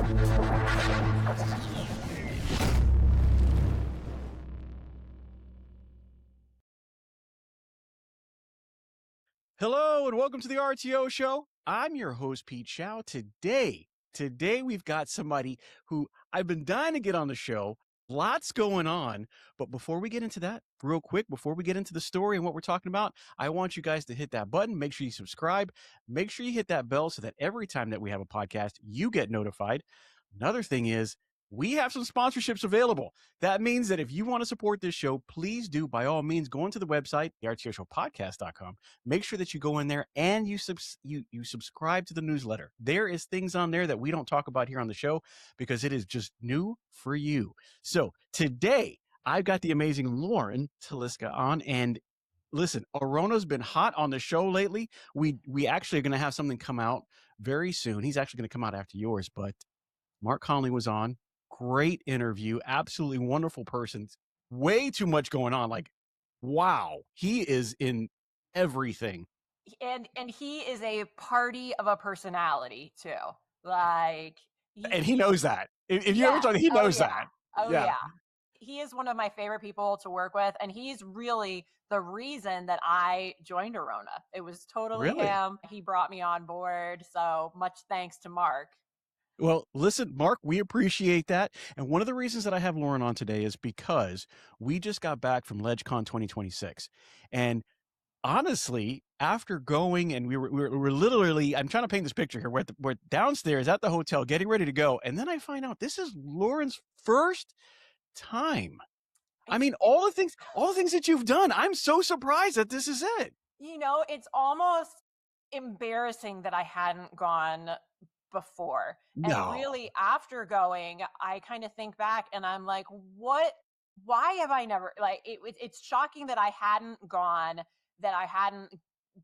Hello and welcome to the RTO Show. I'm your host, Pete Shao. Today we've got somebody who I've been dying to get on the show. Lots going on. But before we get into that, real quick, before we get into the story and what we're talking about, I want you guys to hit that button. Make sure you subscribe. Make sure you hit that bell so that every time that we have a podcast, you get notified. Another thing is, we have some sponsorships available. That means that if you want to support this show, please do, by all means, go into the website, the RTO Show Podcast.com. Make sure that you go in there and you subscribe to the newsletter. There is things on there that we don't talk about here on the show because it is just new for you. So today, I've got the amazing Lauren Talicska on, and listen, Arona's been hot on the show lately. We actually are going to have something come out very soon. He's actually going to come out after yours, but Mark Conley was on. Great interview. Absolutely wonderful person. Way too much going on. Like, wow. He is in everything. And he is a party of a personality too. Like, and he knows that. If you ever talk, he knows that. Oh yeah. He is one of my favorite people to work with, and he's really the reason that I joined Arona. It was totally him. He brought me on board. So much thanks to Mark. Well, listen, Mark, we appreciate that. And one of the reasons that I have Lauren on today is because we just got back from LedgeCon 2026. And honestly, after going and we were literally, I'm trying to paint this picture here. We're downstairs at the hotel getting ready to go. And then I find out this is Lauren's first time. I mean, all the things that you've done, I'm so surprised that this is it. You know, it's almost embarrassing that I hadn't gone before. And really after going, I kind of think back and I'm like, why have I never, like, it's shocking that I hadn't gone, that I hadn't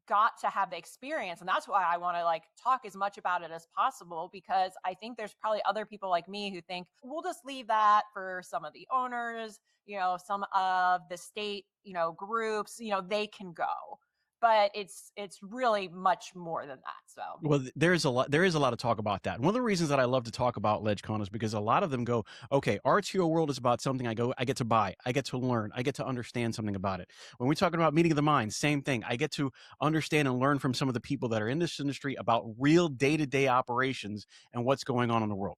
got to have the experience. And that's why I want to like talk as much about it as possible, because I think there's probably other people like me who think we'll just leave that for some of the owners, you know, some of the state, you know, groups, you know, they can go. But it's really much more than that. So, well, there is a lot to talk about that. One of the reasons that I love to talk about LedgeCon is because a lot of them go, okay, RTO world is about something I get to buy, I get to learn, I get to understand something about it. When we're talking about meeting of the minds, same thing. I get to understand and learn from some of the people that are in this industry about real day-to-day operations and what's going on in the world.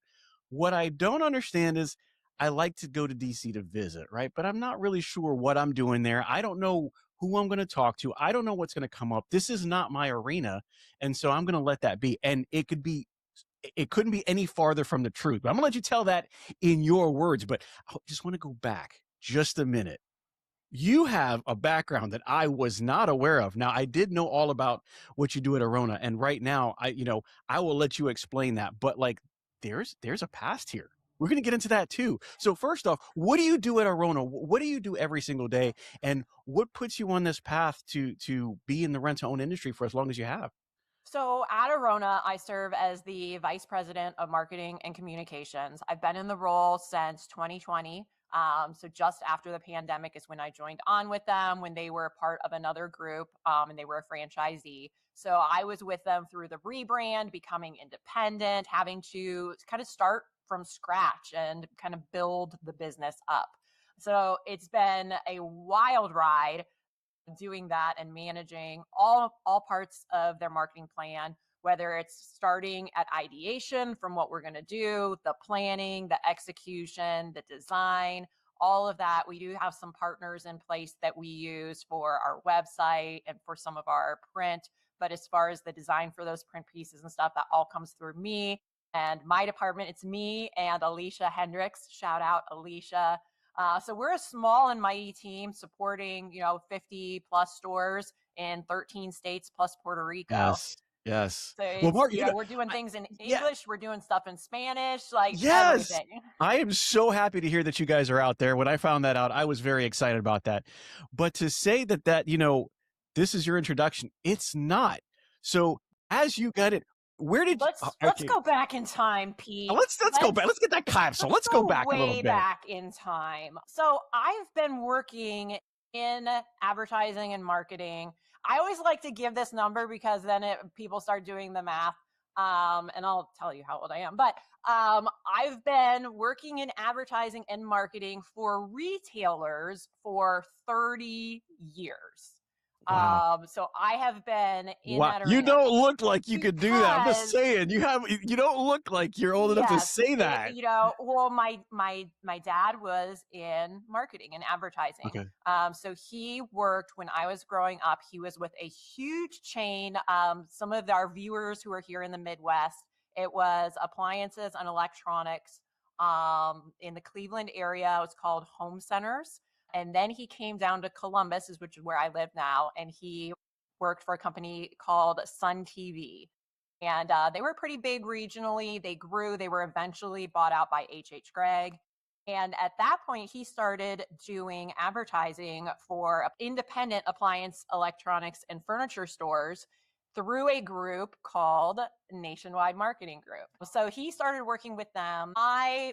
What I don't understand is I like to go to DC to visit, right? But I'm not really sure what I'm doing there. I don't know who I'm going to talk to. I don't know what's going to come up. This is not my arena. And so I'm going to let that be. And it couldn't be any farther from the truth. But I'm going to let you tell that in your words. But I just want to go back just a minute. You have a background that I was not aware of. Now, I did know all about what you do at Arona. And right now, I will let you explain that. But like, there's a past here. We're going to get into that too. So first off, what do you do at Arona? What do you do every single day? And what puts you on this path to be in the rent-to-own industry for as long as you have? So at Arona, I serve as the Vice President of Marketing and Communications. I've been in the role since 2020. So just after the pandemic is when I joined on with them, when they were part of another group, and they were a franchisee. So I was with them through the rebrand, becoming independent, having to kind of start from scratch and kind of build the business up. So it's been a wild ride doing that and managing all parts of their marketing plan, whether it's starting at ideation from what we're going to do, the planning, the execution, the design, all of that. We do have some partners in place that we use for our website and for some of our print. But as far as the design for those print pieces and stuff, that all comes through me. And my department, it's me and Alicia Hendricks. Shout out, Alicia. So we're a small and mighty team supporting, 50 plus stores in 13 states plus Puerto Rico. Yes. So well, Mark, we're doing things in English. We're doing stuff in Spanish, everything. I am so happy to hear that you guys are out there. When I found that out, I was very excited about that. But to say that, this is your introduction, it's not. So as you got it, where did let's go back in time, Pete. Let's go back. Let's get that capsule. Let's go back a little bit. Way back in time. So I've been working in advertising and marketing. I always like to give this number because then people start doing the math. And I'll tell you how old I am. But I've been working in advertising and marketing for retailers for 30 years. Wow. So I have been in Wow. that You arena don't look like you could do that. I'm just because saying, you don't look like you're old enough to yes, say that. well, my dad was in marketing and advertising. Okay. So he worked when I was growing up. He was with a huge chain. Some of our viewers who are here in the Midwest, it was appliances and electronics. In the Cleveland area, it was called Home Centers. And then he came down to Columbus, which is where I live now, and he worked for a company called Sun TV. And they were pretty big regionally. They grew. They were eventually bought out by H.H. Gregg. And at that point, he started doing advertising for independent appliance, electronics, and furniture stores through a group called Nationwide Marketing Group. So he started working with them. I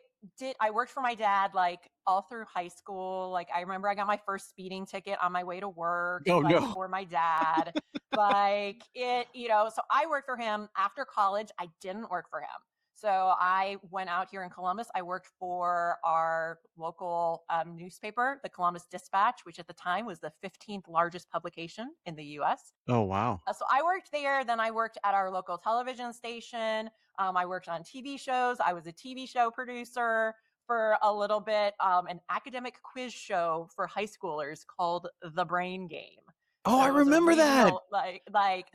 worked for my dad like all through high school. Like I remember I got my first speeding ticket on my way to work, Oh like no. for my dad. Like it, so I worked for him after college. I didn't work for him. So I went out here in Columbus. I worked for our local newspaper, the Columbus Dispatch, which at the time was the 15th largest publication in the US. Oh wow. So I worked there. Then I worked at our local television station. I worked on TV shows. I was a TV show producer for a little bit, an academic quiz show for high schoolers called The Brain Game. Oh, So I it was a remember that. regional,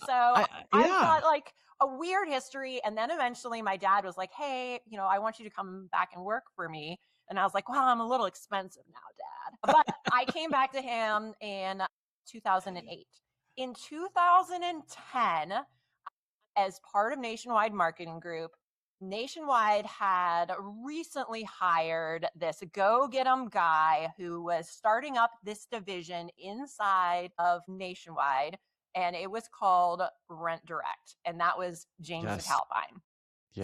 so I've Yeah. got like a weird history. And then eventually my dad was like, hey, I want you to come back and work for me. And I was like, well, I'm a little expensive now, Dad. But I came back to him in 2008. In 2010, as part of Nationwide Marketing Group, Nationwide had recently hired this go get 'em guy who was starting up this division inside of Nationwide, and it was called Rent Direct, and that was James Yes. McAlpine.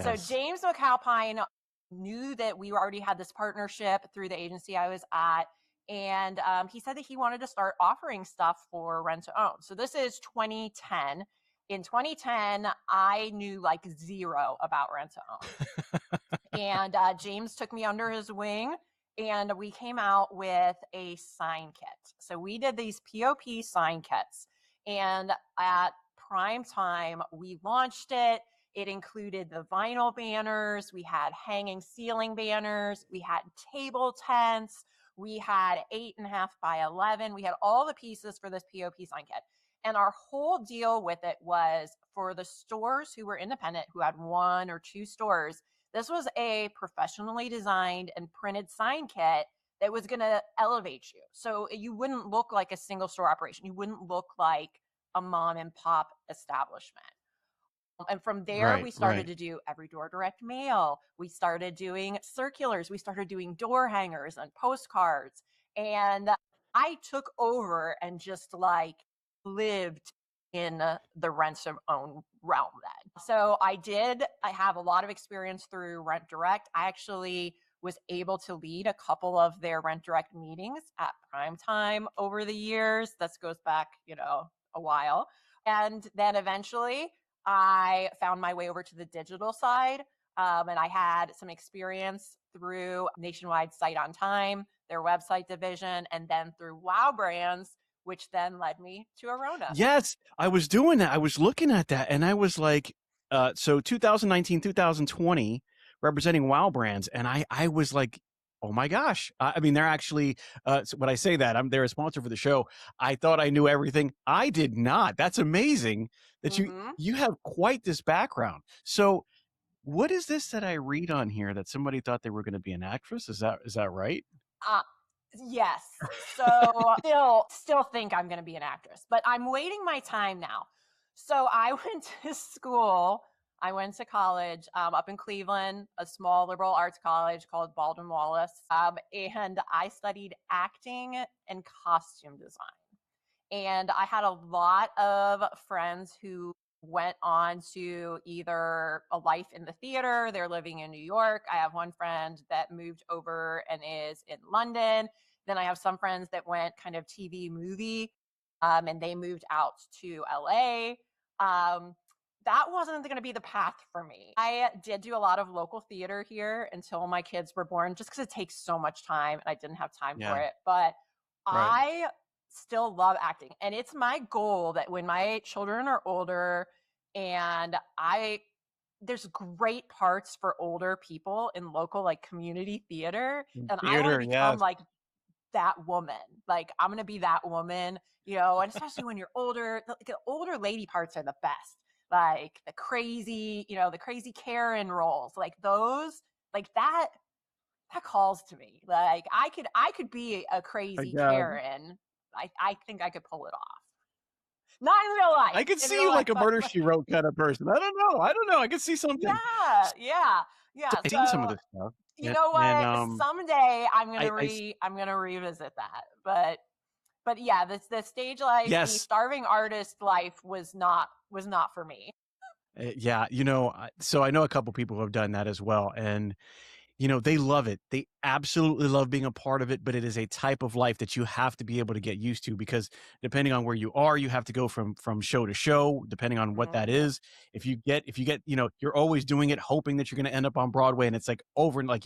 So Yes. James McAlpine knew that we already had this partnership through the agency I was at. And he said that he wanted to start offering stuff for rent to own. So this is 2010. In 2010, I knew like zero about rent to own. And James took me under his wing and we came out with a sign kit. So we did these POP sign kits. And at prime time, we launched it. It included the vinyl banners. We had hanging ceiling banners. We had table tents. We had 8.5 by 11. We had all the pieces for this POP sign kit. And our whole deal with it was for the stores who were independent, who had 1 or 2 stores, this was a professionally designed and printed sign kit that was going to elevate you. So you wouldn't look like a single store operation. You wouldn't look like a mom and pop establishment. And from there, we started to do every door direct mail. We started doing circulars. We started doing door hangers and postcards. And I took over and just like lived in the rent to own realm then. So I have a lot of experience through Rent Direct. I actually was able to lead a couple of their Rent Direct meetings at prime time over the years. This goes back, a while. And then eventually I found my way over to the digital side. And I had some experience through Nationwide Sight on Time, their website division, and then through Wow Brands, which then led me to Arona. Yes, I was doing that. I was looking at that and I was like, so 2019, 2020, representing Wow Brands. And I was like, oh my gosh. I mean, they're actually, so when I say that, they're a sponsor for the show. I thought I knew everything. I did not. That's amazing that you have quite this background. So what is this that I read on here that somebody thought they were going to be an actress? Is that right? Yes. So still think I'm going to be an actress, but I'm waiting my time now. So I went to school. I went to college up in Cleveland, a small liberal arts college called Baldwin Wallace, and I studied acting and costume design. And I had a lot of friends who went on to either a life in the theater, they're living in New York. I have one friend that moved over and is in London. Then I have some friends that went kind of TV movie and they moved out to LA. that wasn't going to be the path for me. I did do a lot of local theater here until my kids were born, just because it takes so much time and I didn't have time for Yeah. it. But Right. I still love acting. And it's my goal that when my children are older and there's great parts for older people in local like community theater. And I want to Theater, become yes. like that woman. Like I'm going to be that woman, and especially when you're older, the older lady parts are the best. Like the crazy Karen roles, like those, like that calls to me. Like I could be a My crazy God. Karen. I think I could pull it off. Not in real life. I could In see real you life, like a Murder She Wrote kind of person. I don't know. I don't know. I could see something. yeah, yeah, yeah. I've seen some of So this stuff, you know and what? Someday I I'm gonna revisit that. But yeah, the stage life, the yes, starving artist life was not for me. yeah. So I know a couple people who have done that as well, and they love it. They absolutely love being a part of it, but it is a type of life that you have to be able to get used to because depending on where you are, you have to go from show to show, depending on what that Mhm. is. If you get, you're always doing it, hoping that you're going to end up on Broadway and it's like over and like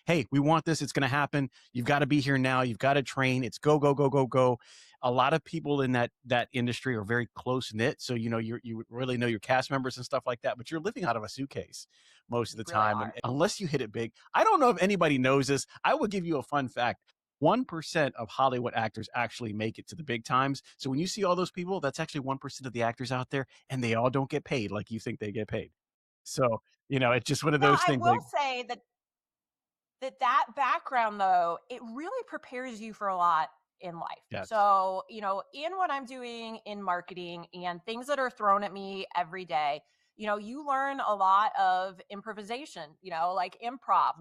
hey, we want this, it's going to happen. You've got to be here now. You've got to train. It's go, go, go, go, go. A lot of people in that industry are very close knit. So, you really know your cast members and stuff like that, but you're living out of a suitcase most of You the really time. And are. unless you hit it big, I don't know if anybody knows this. I will give you a fun fact. 1% of Hollywood actors actually make it to the big times. So when you see all those people, that's actually 1% of the actors out there, and they all don't get paid like you think they get paid. So, it's just one of Now, those I things will like, say that background though, it really prepares you for a lot in life. yes, So, in what I'm doing in marketing and things that are thrown at me every day, you learn a lot of improvisation, like improv.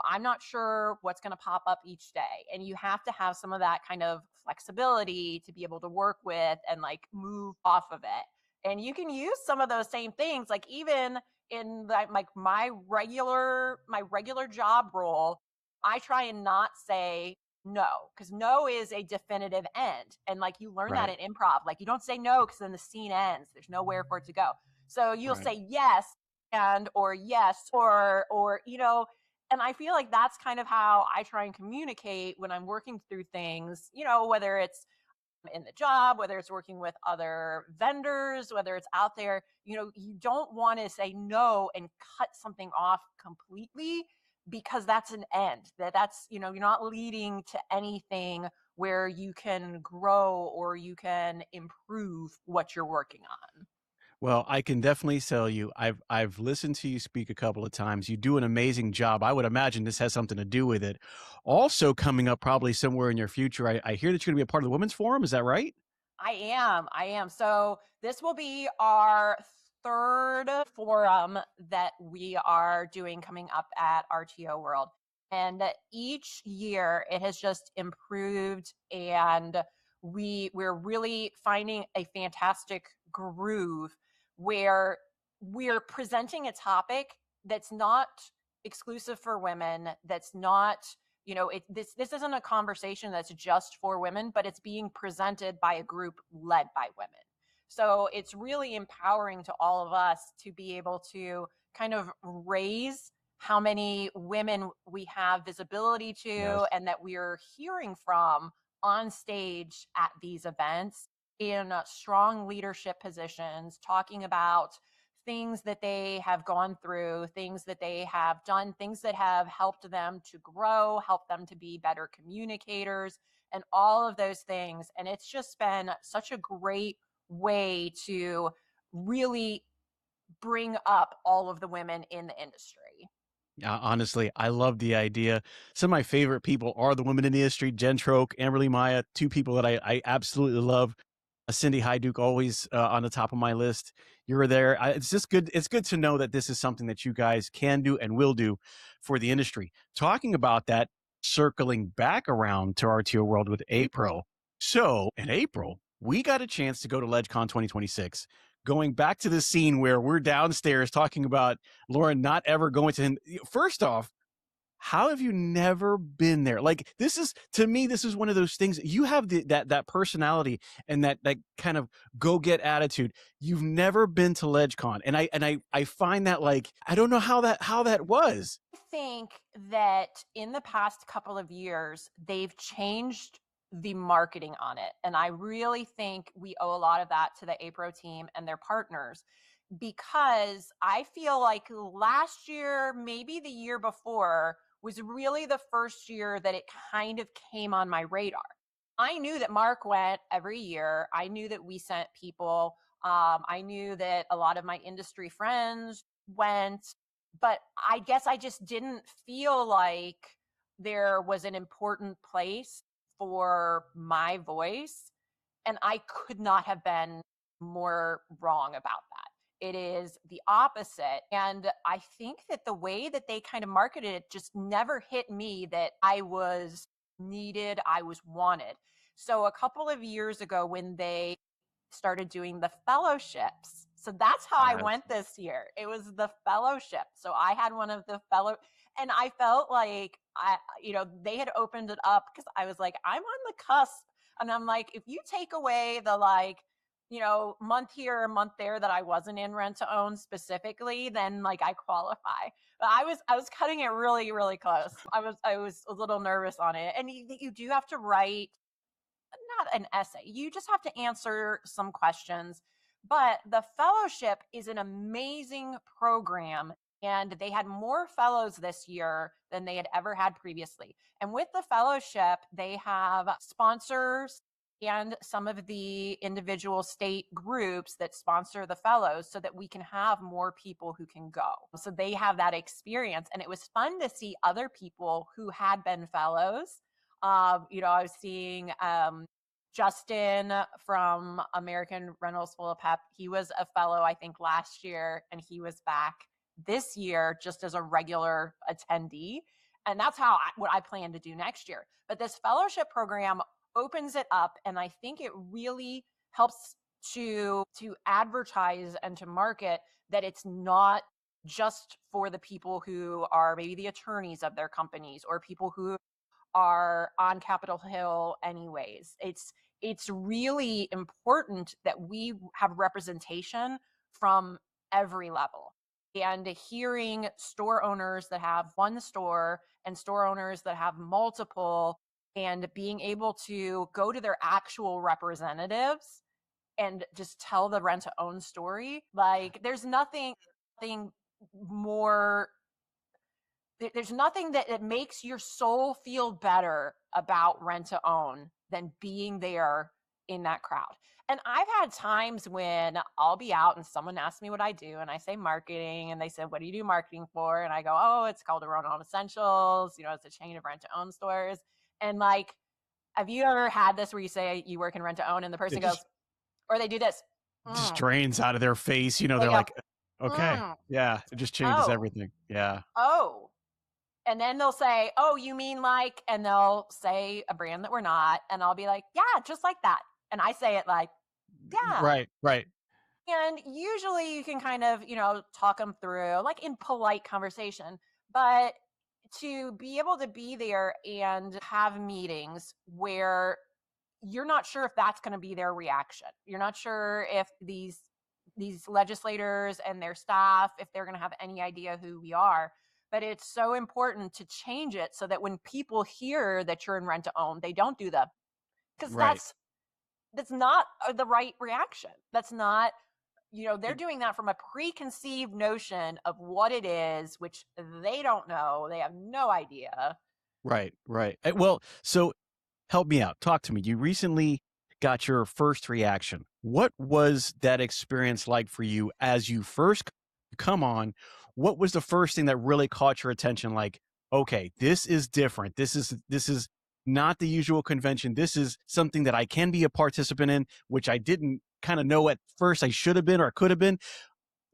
I'm not sure what's going to pop up each day. And you have to have some of that kind of flexibility to be able to work with and like move off of it. And you can use some of those same things, like even in like my regular job role, I try and not say no, because no is a definitive end. And like you learn that right, in improv. Like you don't say no because then the scene ends. There's nowhere for it to go. So you'll right. say yes and or yes or and I feel like that's kind of how I try and communicate when I'm working through things, whether it's in the job, whether it's working with other vendors, whether it's out there, you don't want to say no and cut something off completely because that's an end. You're not leading to anything where you can grow or you can improve what you're working on. Well, I can definitely tell you, I've listened to you speak a couple of times. You do an amazing job. I would imagine this has something to do with it. Also, coming up probably somewhere in your future, I hear that you're going to be a part of the Women's Forum. Is that right? I am. I am. So this will be our third forum that we are doing coming up at RTO World. And each year it has just improved and we're really finding a fantastic groove where we're presenting a topic that's not exclusive for women, that's not this isn't a conversation that's just for women, but it's being presented by a group led by women. So it's really empowering to all of us to be able to kind of raise how many women we have visibility to Yes. and that we're hearing from on stage at these events in strong leadership positions, talking about things that they have gone through, things that they have done, things that have helped them to grow, help them to be better communicators, and all of those things. And it's just been such a great way to really bring up all of the women in the industry. Honestly, I love the idea. Some of my favorite people are the women in the industry, Jen Troke, Amberly Maya, two people that I absolutely love. Cindy Hyduke, always on the top of my list. You're there. It's just good. It's good to know that this is something that you guys can do and will do for the industry. Talking about that, circling back around to RTO World with APRO. So in April, we got a chance to go to LedgeCon 2026. Going back to the scene where we're downstairs talking about Lauren not ever going to him. First off, How have you never been there? Like, this is, to me, this is one of those things. You have that personality and that kind of go get attitude. You've never been to LedgeCon, and I find that, like, I don't know how that was. I think that in the past couple of years, they've changed the marketing on it. And I really think we owe a lot of that to the APRO team and their partners, because I feel like last year, maybe the year before, was really the first year that it kind of came on my radar. I knew that Mark went every year. I knew that we sent people. I knew that a lot of my industry friends went, but I guess I just didn't feel like there was an important place for my voice. And I could not have been more wrong about that. It is the opposite. And I think that the way that they kind of marketed it just never hit me that I was needed, I was wanted. So a couple of years ago, when they started doing the fellowships, so that's how I Yes. went this year. It was the fellowship. So I had one of the and I felt like they had opened it up because I was like, I'm on the cusp. And I'm like, if you take away the month here, a month there that I wasn't in rent to own specifically, then like I qualify. But I was cutting it really, really close. I was a little nervous on it. And you do have to write not an essay. You just have to answer some questions. But the fellowship is an amazing program. And they had more fellows this year than they had ever had previously. And with the fellowship, they have sponsors and some of the individual state groups that sponsor the fellows so that we can have more people who can go. So they have that experience. And it was fun to see other people who had been fellows. I was seeing Justin from American Rentals Full of Pep. He was a fellow, I think, last year, and he was back this year just as a regular attendee. And that's what I plan to do next year. But this fellowship program opens it up, and I think it really helps to advertise and to market that it's not just for the people who are maybe the attorneys of their companies or people who are on Capitol Hill anyways. It's really important that we have representation from every level. And hearing store owners that have one store and store owners that have multiple, and being able to go to their actual representatives and just tell the rent to own story. Like there's nothing more there's nothing that makes your soul feel better about rent to own than being there in that crowd. And I've had times when I'll be out and someone asks me what I do, and I say marketing, and they said, "What do you do marketing for?" And I go, "Oh, it's called Rent Home Essentials. It's a chain of rent to own stores." And like, have you ever had this where you say you work in rent to own, and the person It goes, or they do this? just Mm. drains out of their face. They They're go, like, okay, mm. yeah, it just changes Oh, everything. Yeah. oh. And then they'll say, "Oh, you mean like," and they'll say a brand that we're not. And I'll be like, "Yeah, just like that." And I say it like, "Yeah." Right. Right. And usually you can kind of, talk them through like in polite conversation. But to be able to be there and have meetings where you're not sure if that's going to be their reaction. You're not sure if these legislators and their staff, if they're going to have any idea who we are. But it's so important to change it so that when people hear that you're in rent to own, they don't do the, because Right. that's not the right reaction. That's not, they're It- doing that from a preconceived notion of what it is, which they don't know. They have no idea. right. Right. Well, so help me out. Talk to me. You recently got your first reaction. What was that experience like for you as you first come on? What was the first thing that really caught your attention? Like, okay, this is different. This is not the usual convention. This is something that I can be a participant in, which I didn't kind of know at first I should have been or could have been.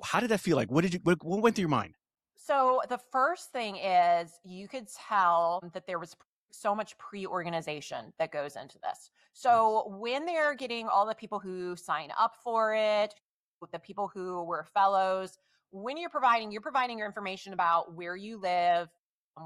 How did that feel like? What went through your mind? So the first thing is you could tell that there was so much pre-organization that goes into this. Yes. So when they're getting all the people who sign up for it, with the people who were fellows, when you're providing your information about where you live,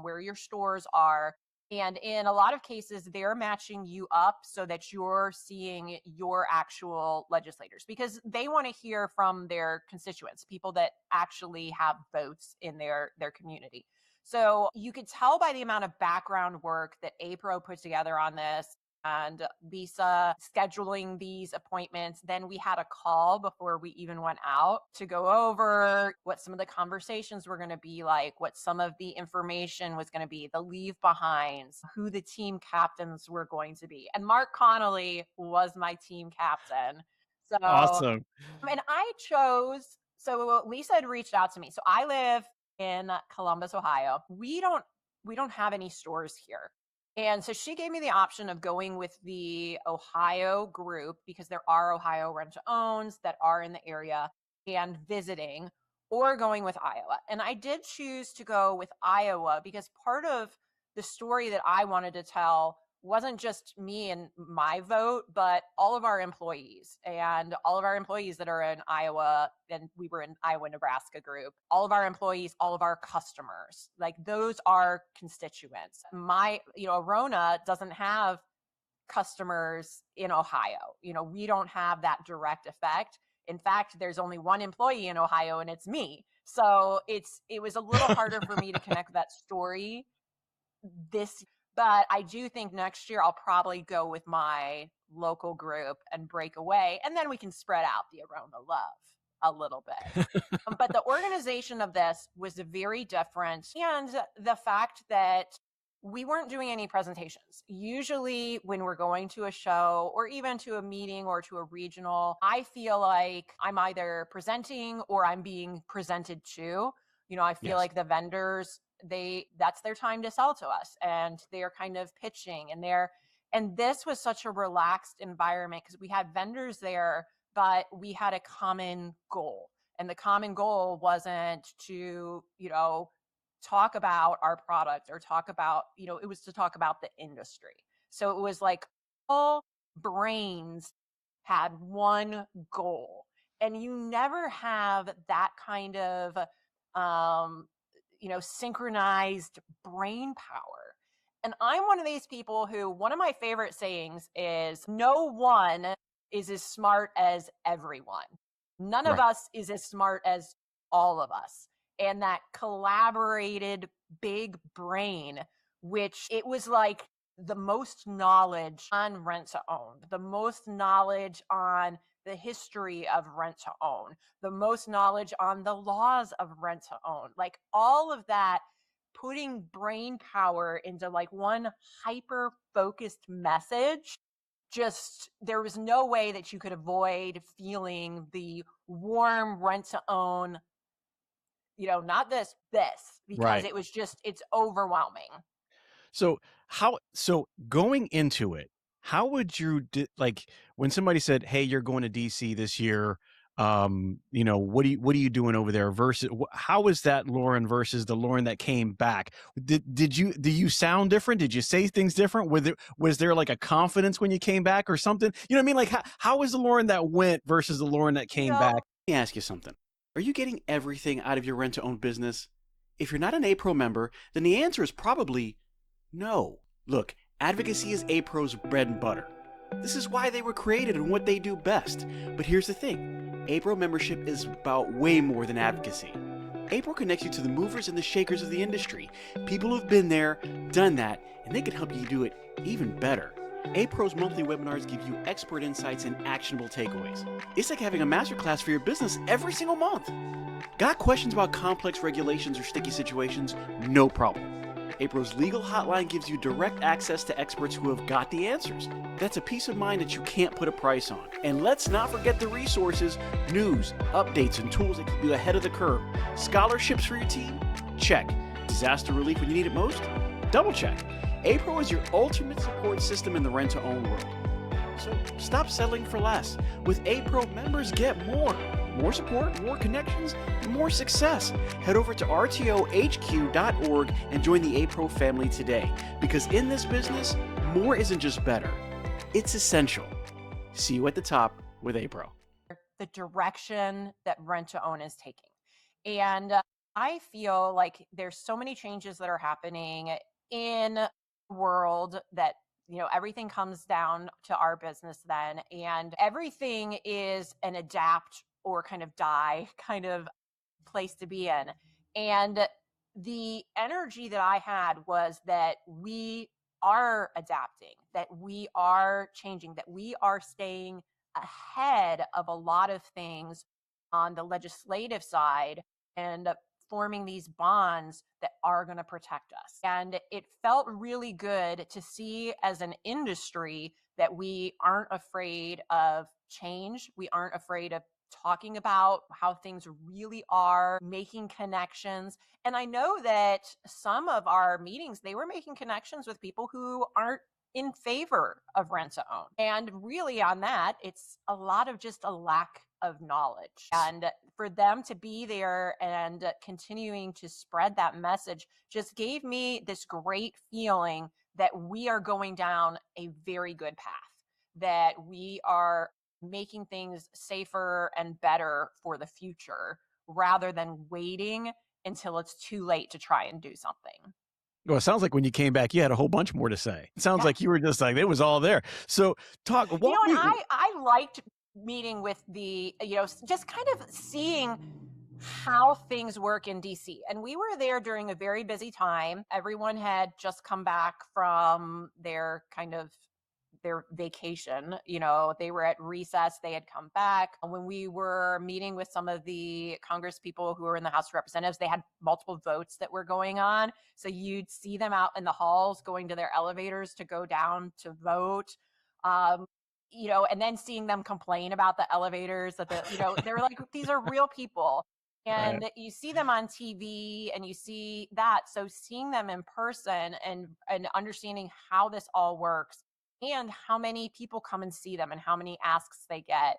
where your stores are. And in a lot of cases, they're matching you up so that you're seeing your actual legislators, because they want to hear from their constituents, people that actually have votes in their community. So you could tell by the amount of background work that APRO put together on this, and Lisa scheduling these appointments. Then we had a call before we even went out to go over what some of the conversations were going to be like, what some of the information was going to be, the leave behinds, who the team captains were going to be. And Mark Connolly was my team captain. So, Awesome. and I chose, so Lisa had reached out to me. So I live in Columbus, Ohio. We don't have any stores here. And so she gave me the option of going with the Ohio group, because there are Ohio rent-to-owns that are in the area, and visiting, or going with Iowa. And I did choose to go with Iowa because part of the story that I wanted to tell wasn't just me and my vote, but all of our employees, and all of our employees that are in Iowa, and we were in Iowa, Nebraska group, all of our employees, all of our customers, like those are constituents. Arona doesn't have customers in Ohio. We don't have that direct effect. In fact, there's only one employee in Ohio, and it's me. So it was a little harder for me to connect that story but I do think next year I'll probably go with my local group and break away, and then we can spread out the Arona love a little bit. But the organization of this was very different, and the fact that we weren't doing any presentations. Usually when we're going to a show or even to a meeting or to a regional, I feel like I'm either presenting or I'm being presented to. I feel like the vendors, that's their time to sell to us, and they're kind of pitching, and this was such a relaxed environment because we had vendors there, but we had a common goal. And the common goal wasn't to, talk about our product or talk about, it was to talk about the industry. So it was like all brains had one goal, and you never have that kind of synchronized brain power. And I'm one of these people who, one of my favorite sayings is, no one is as smart as everyone. None of us is as smart as all of us. And that collaborated big brain, which it was like the most knowledge on rent to own, the most knowledge on the history of rent to own, the most knowledge on the laws of rent to own, like all of that, putting brain power into like one hyper focused message. Just, there was no way that you could avoid feeling the warm rent to own, not this, because it was just, it's overwhelming. So going into it, how would you like when somebody said, "Hey, you're going to DC this year"? What are you doing over there? Versus, how is that Lauren versus the Lauren that came back? Do you sound different? Did you say things different? Was there like a confidence when you came back or something? You know what I mean? Like how was the Lauren that went versus the Lauren that came back? Let me ask you something. Are you getting everything out of your rent-to-own business? If you're not an APRO member, then the answer is probably no. Look, Advocacy is APRO's bread and butter. This is why they were created and what they do best. But here's the thing. APRO membership is about way more than advocacy. APRO connects you to the movers and the shakers of the industry, people who've been there, done that, and they can help you do it even better. APRO's monthly webinars give you expert insights and actionable takeaways. It's like having a masterclass for your business every single month. Got questions about complex regulations or sticky situations? No problem. APRO's legal hotline gives you direct access to experts who have got the answers. That's a peace of mind that you can't put a price on. And let's not forget the resources, news, updates, and tools that keep you ahead of the curve. Scholarships for your team? Check. Disaster relief when you need it most? Double check. APRO is your ultimate support system in the rent-to-own world. So stop settling for less. With APRO, members get more. More support, more connections, more success. Head over to rtohq.org and join the APRO family today. Because in this business, more isn't just better. It's essential. See you at the top with APRO. The direction that rent to own is taking. And I feel like there's so many changes that are happening in the world that, everything comes down to our business then, and everything is an adapt or kind of die kind of place to be in. And the energy that I had was that we are adapting, that we are changing, that we are staying ahead of a lot of things on the legislative side and forming these bonds that are going to protect us. And it felt really good to see as an industry that we aren't afraid of change. We aren't afraid of talking about how things really are, making connections. And I know that some of our meetings, they were making connections with people who aren't in favor of rent to own. And really on that, it's a lot of just a lack of knowledge. And for them to be there and continuing to spread that message just gave me this great feeling that we are going down a very good path, that we are making things safer and better for the future rather than waiting until it's too late to try and do something. Well, it sounds like when you came back, you had a whole bunch more to say. It sounds Yeah. like you were just like, it was all there. So walk And me. I liked meeting with the, just kind of seeing how things work in DC. And we were there during a very busy time. Everyone had just come back from their vacation. They were at recess, they had come back. When we were meeting with some of the Congress people who were in the House of Representatives, they had multiple votes that were going on. So you'd see them out in the halls going to their elevators to go down to vote. And then seeing them complain about the elevators that they were like, these are real people. And Right. you see them on TV and you see that. So seeing them in person and understanding how this all works and how many people come and see them and how many asks they get.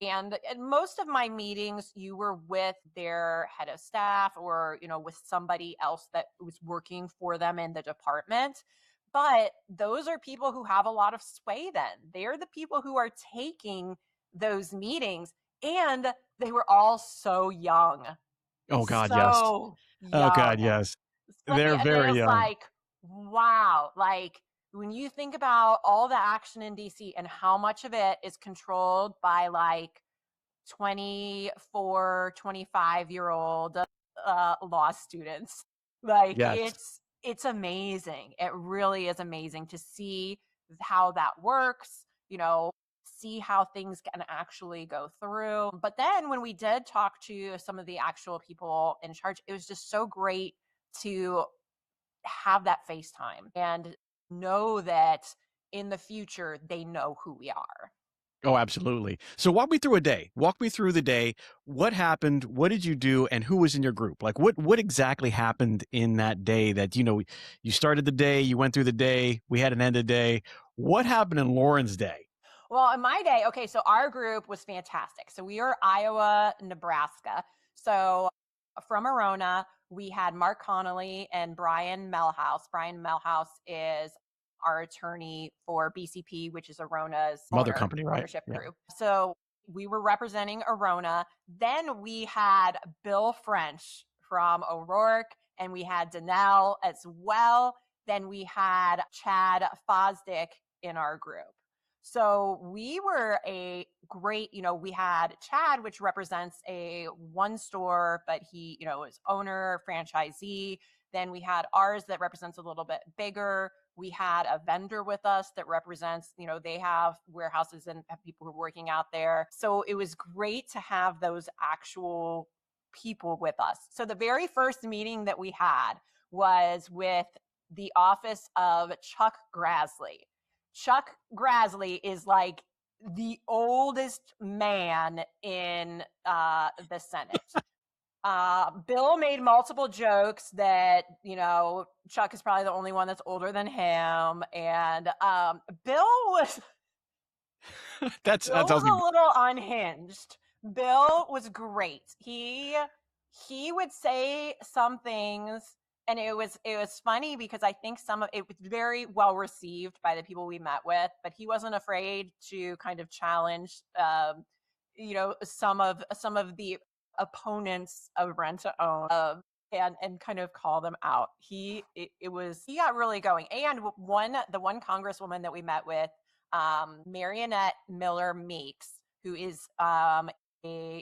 And in most of my meetings, you were with their head of staff or, with somebody else that was working for them in the department. But those are people who have a lot of sway then. They're the people who are taking those meetings. And they were all so young. Oh God, yes. So Oh God, young. yes. And They're very it's young. like, wow. Like when you think about all the action in DC and how much of it is controlled by like 24, 25-year-old law students, like Yes. it's amazing. It really is amazing to see how that works, see how things can actually go through. But then when we did talk to some of the actual people in charge, it was just so great to have that FaceTime and know that in the future they know who we are. Oh, absolutely. So walk me through a day. Walk me through the day. What happened? What did you do? And who was in your group? Like what exactly happened in that day that, you started the day, you went through the day, we had an end of day. What happened in Lauren's day? Well, in my day, okay, so our group was fantastic. So we were Iowa, Nebraska. So from Arona, we had Mark Connolly and Brian Melhouse. Brian Melhouse is our attorney for BCP, which is Arona's Mother company, right? ownership Yeah. group. So we were representing Arona. Then we had Bill French from O'Rourke, and we had Danelle as well. Then we had Chad Fosdick in our group. So we were a great, we had Chad, which represents a one store, but he, is owner, franchisee. Then we had ours that represents a little bit bigger. We had a vendor with us that represents, they have warehouses and have people who are working out there. So it was great to have those actual people with us. So the very first meeting that we had was with the office of Chuck Grassley. Chuck Grassley is like the oldest man in the Senate. Bill made multiple jokes that, Chuck is probably the only one that's older than him. And Bill was that Bill sounds was good. a little unhinged. Bill was great. He would say some things, and it was funny because I think some of it was very well received by the people we met with, but he wasn't afraid to kind of challenge some of the opponents of rent to own, and kind of call them out. He got really going. And the one congresswoman that we met with, Marionette Miller Meeks, who is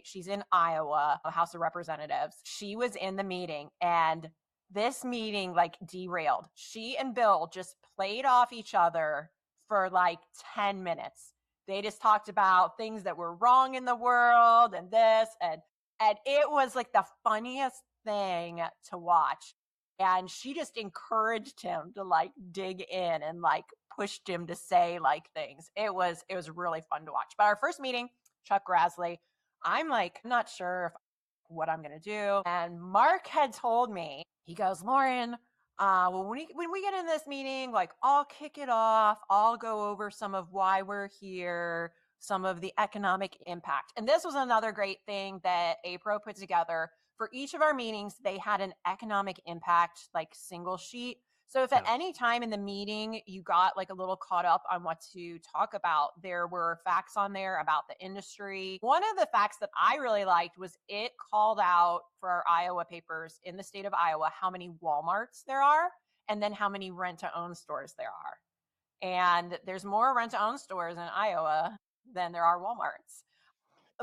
she's in Iowa, House of Representatives. She was in the meeting, and this meeting like derailed. She and Bill just played off each other for like 10 minutes. They just talked about things that were wrong in the world and this, and it was like the funniest thing to watch. And she just encouraged him to like dig in and like pushed him to say like things. It was really fun to watch. But our first meeting, Chuck Grassley, I'm like, I'm not sure if what I'm going to do. And Mark had told me, he goes, Lauren, well, when we get in this meeting, like I'll kick it off. I'll go over some of why we're here, some of the economic impact. And this was another great thing that APRO put together. For each of our meetings, they had an economic impact, like single sheet. So if at any time in the meeting you got like a little caught up on what to talk about, there were facts on there about the industry. One of the facts that I really liked was it called out for our Iowa papers in the state of Iowa how many Walmarts there are and then how many rent-to-own stores there are. And there's more rent-to-own stores in Iowa than there are Walmarts.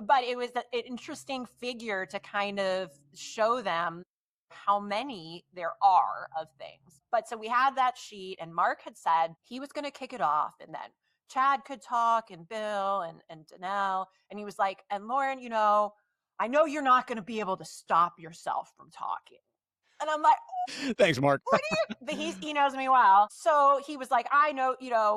But it was an interesting figure to kind of show them how many there are of things. But so we had that sheet, and Mark had said he was going to kick it off, and then Chad could talk, and Bill and Danelle. And he was like, and Lauren, I know you're not going to be able to stop yourself from talking. And I'm like, thanks, Mark. But he knows me well. So he was like, I know,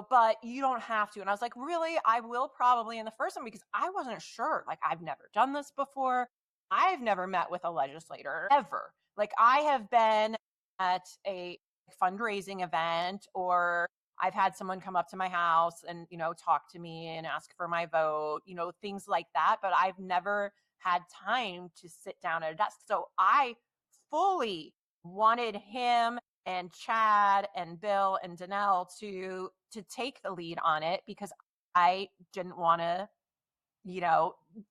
but you don't have to. And I was like, really? I will probably in the first one, because I wasn't sure. Like, I've never done this before. I've never met with a legislator ever. Like, I have been at a fundraising event, or I've had someone come up to my house and, talk to me and ask for my vote, things like that. But I've never had time to sit down at a desk. So I fully wanted him and Chad and Bill and Danelle to take the lead on it, because I didn't want to,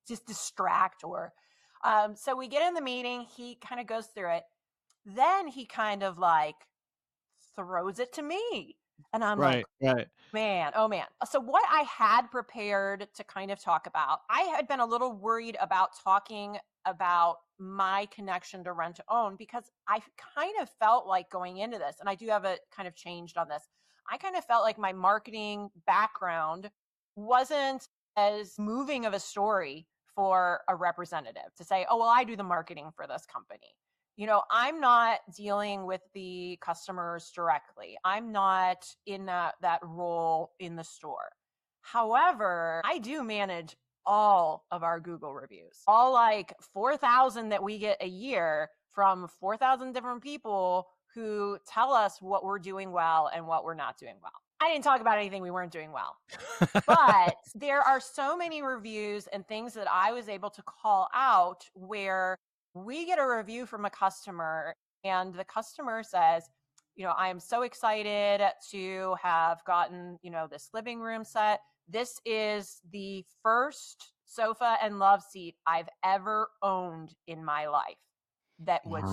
just distract or so we get in the meeting, he kind of goes through it. Then he kind of like throws it to me. And I'm right. Man, oh man. So what I had prepared to kind of talk about, I had been a little worried about talking about my connection to rent to own, because I kind of felt like going into this, and I do have a kind of changed on this. I kind of felt like my marketing background wasn't as moving of a story for a representative to say, oh, well, I do the marketing for this company. I'm not dealing with the customers directly. I'm not in that role in the store. However, I do manage all of our Google reviews, all like 4,000 that we get a year from 4,000 different people who tell us what we're doing well and what we're not doing well. I didn't talk about anything we weren't doing well, but there are so many reviews and things that I was able to call out where we get a review from a customer and the customer says, I am so excited to have gotten, this living room set. This is the first sofa and love seat I've ever owned in my life that was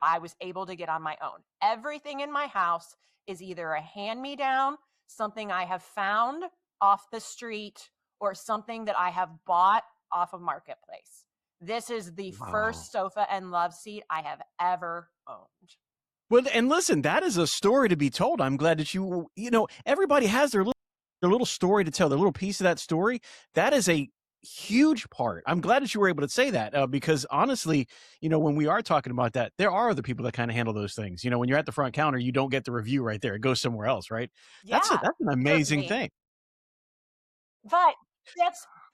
I was able to get on my own. Everything in my house is either a hand-me-down, something I have found off the street, or something that I have bought off of Marketplace. This is the first sofa and love seat I have ever owned. Well, and listen, that is a story to be told. I'm glad that everybody has their little story to tell, their little piece of that story. That is a huge part. I'm glad that you were able to say that because honestly, when we are talking about that, there are other people that kind of handle those things. When you're at the front counter, you don't get the review right there. It goes somewhere else, right? Yeah, that's an amazing thing. But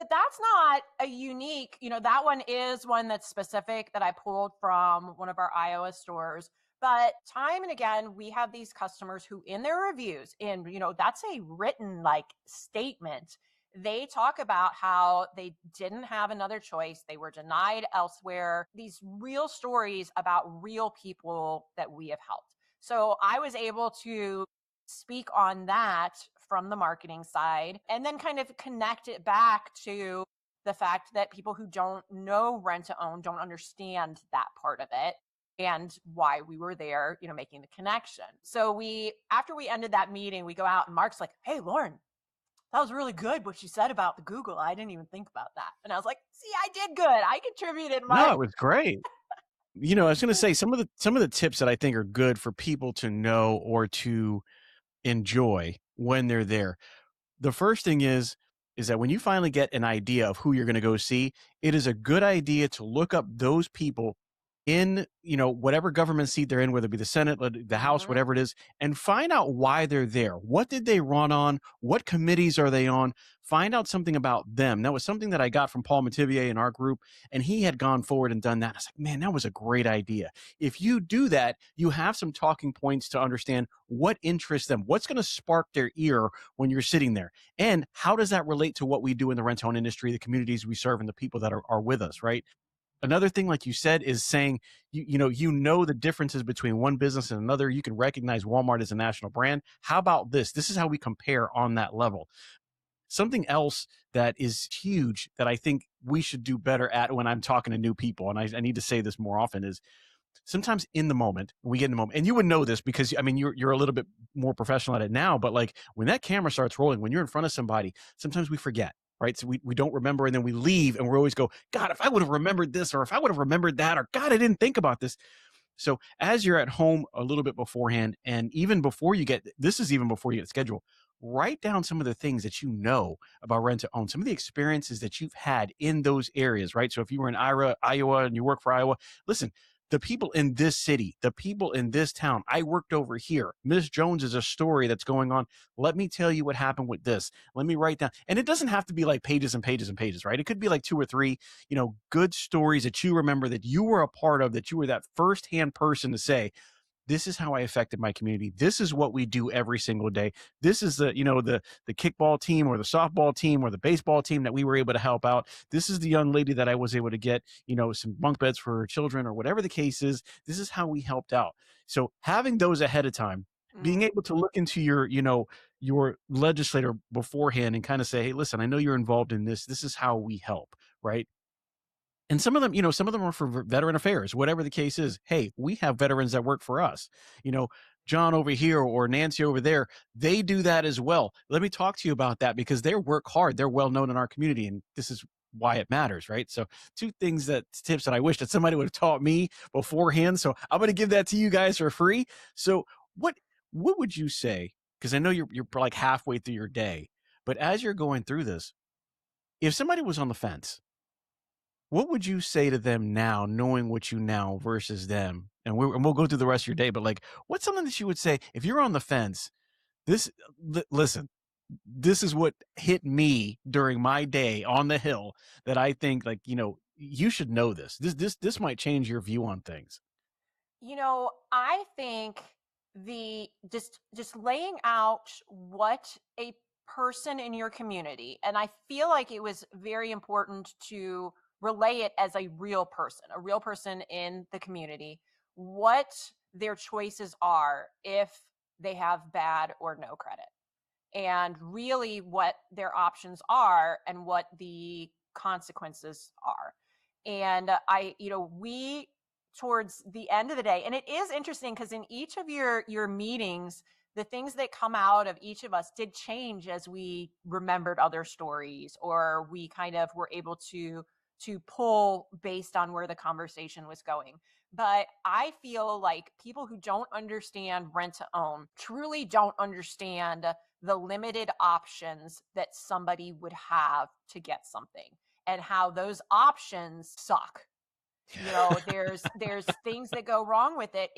that's not a unique, that one is one that's specific that I pulled from one of our Iowa stores. But time and again, we have these customers who in their reviews, and that's a written like statement. They talk about how they didn't have another choice. They were denied elsewhere. These real stories about real people that we have helped. So I was able to speak on that from the marketing side and then kind of connect it back to the fact that people who don't know rent to own don't understand that part of it. and why we were there, making the connection. So after we ended that meeting, we go out and Mark's like, "Hey, Lauren, that was really good what you said about the Google. I didn't even think about that." And I was like, "See, I did good. I contributed No, my." it was great. I was going to say some of the tips that I think are good for people to know or to enjoy when they're there. The first thing is that when you finally get an idea of who you're going to go see, it is a good idea to look up those people in, whatever government seat they're in, whether it be the Senate, the House, whatever it is, and find out why they're there. What did they run on? What committees are they on? Find out something about them. That was something that I got from Paul Mativier in our group, and he had gone forward and done that. I was like, man, that was a great idea. If you do that, you have some talking points to understand what interests them, what's going to spark their ear when you're sitting there, and how does that relate to what we do in the rent-to-own industry, the communities we serve, and the people that are with us, right? Another thing, like you said, is saying, you know the differences between one business and another. You can recognize Walmart as a national brand. How about this? This is how we compare on that level. Something else that is huge that I think we should do better at when I'm talking to new people, and I need to say this more often, is sometimes in the moment, we get in the moment, and you would know this because, I mean, you're a little bit more professional at it now, but like when that camera starts rolling, when you're in front of somebody, sometimes we forget, right? So we don't remember, and then we leave, and we always go, God, if I would have remembered this, or if I would have remembered that, or God, I didn't think about this. So as you're at home a little bit beforehand, and even before you get, this is even before you get scheduled, write down some of the things that you know about rent to own, some of the experiences that you've had in those areas, right? So if you were in Iowa, and you work for Iowa, listen, the people in this city, the people in this town, I worked over here. Ms. Jones is a story that's going on. Let me tell you what happened with this. Let me write down. And it doesn't have to be like pages and pages and pages, right? It could be like 2 or 3, good stories that you remember, that you were a part of, that you were that firsthand person to say, this is how I affected my community. This is what we do every single day. This is the kickball team, or the softball team, or the baseball team that we were able to help out. This is the young lady that I was able to get, some bunk beds for her children, or whatever the case is. This is how we helped out. So having those ahead of time, being able to look into your legislator beforehand and kind of say, hey, listen, I know you're involved in this. This is how we help, right? And some of them are for veteran affairs, whatever the case is. Hey, we have veterans that work for us. John over here or Nancy over there, they do that as well. Let me talk to you about that, because they work hard. They're well known in our community, and this is why it matters, right? So 2 tips that I wish that somebody would have taught me beforehand. So I'm going to give that to you guys for free. So what would you say? Because I know you're like halfway through your day, but as you're going through this, if somebody was on the fence, what would you say to them now, knowing what you now versus them? And we'll go through the rest of your day, but like, what's something that you would say if you're on the fence? Listen, this is what hit me during my day on the Hill that I think, like, you should know this. This might change your view on things. I think just laying out what a person in your community, and I feel like it was very important to relay it as a real person in the community, what their choices are if they have bad or no credit, and really what their options are and what the consequences are. And we, towards the end of the day, and it is interesting because in each of your meetings, the things that come out of each of us did change as we remembered other stories, or we kind of were able to pull based on where the conversation was going. But I feel like people who don't understand rent to own truly don't understand the limited options that somebody would have to get something, and how those options suck. There's things that go wrong with it.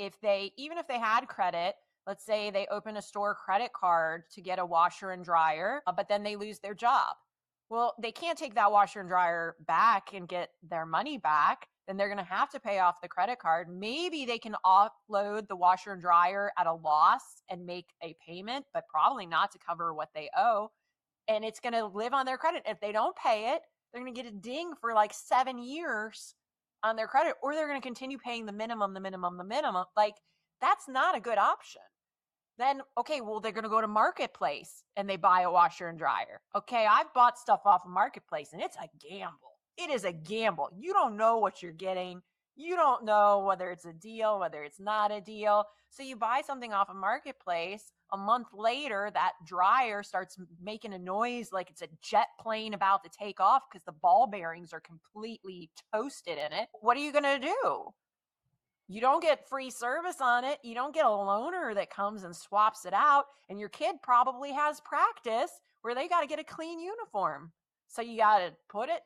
Even if they had credit, let's say they open a store credit card to get a washer and dryer, but then they lose their job. Well, they can't take that washer and dryer back and get their money back. Then they're going to have to pay off the credit card. Maybe they can offload the washer and dryer at a loss and make a payment, but probably not to cover what they owe. And it's going to live on their credit. If they don't pay it, they're going to get a ding for like 7 years on their credit, or they're going to continue paying the minimum. Like, that's not a good option. Then, okay, well, they're going to go to Marketplace and they buy a washer and dryer. Okay, I've bought stuff off of Marketplace, and it's a gamble. It is a gamble. You don't know what you're getting. You don't know whether it's a deal, whether it's not a deal. So you buy something off a marketplace. A month later, that dryer starts making a noise like it's a jet plane about to take off because the ball bearings are completely toasted in it. What are you going to do? You don't get free service on it. You don't get a loaner that comes and swaps it out. And your kid probably has practice where they got to get a clean uniform. So you got to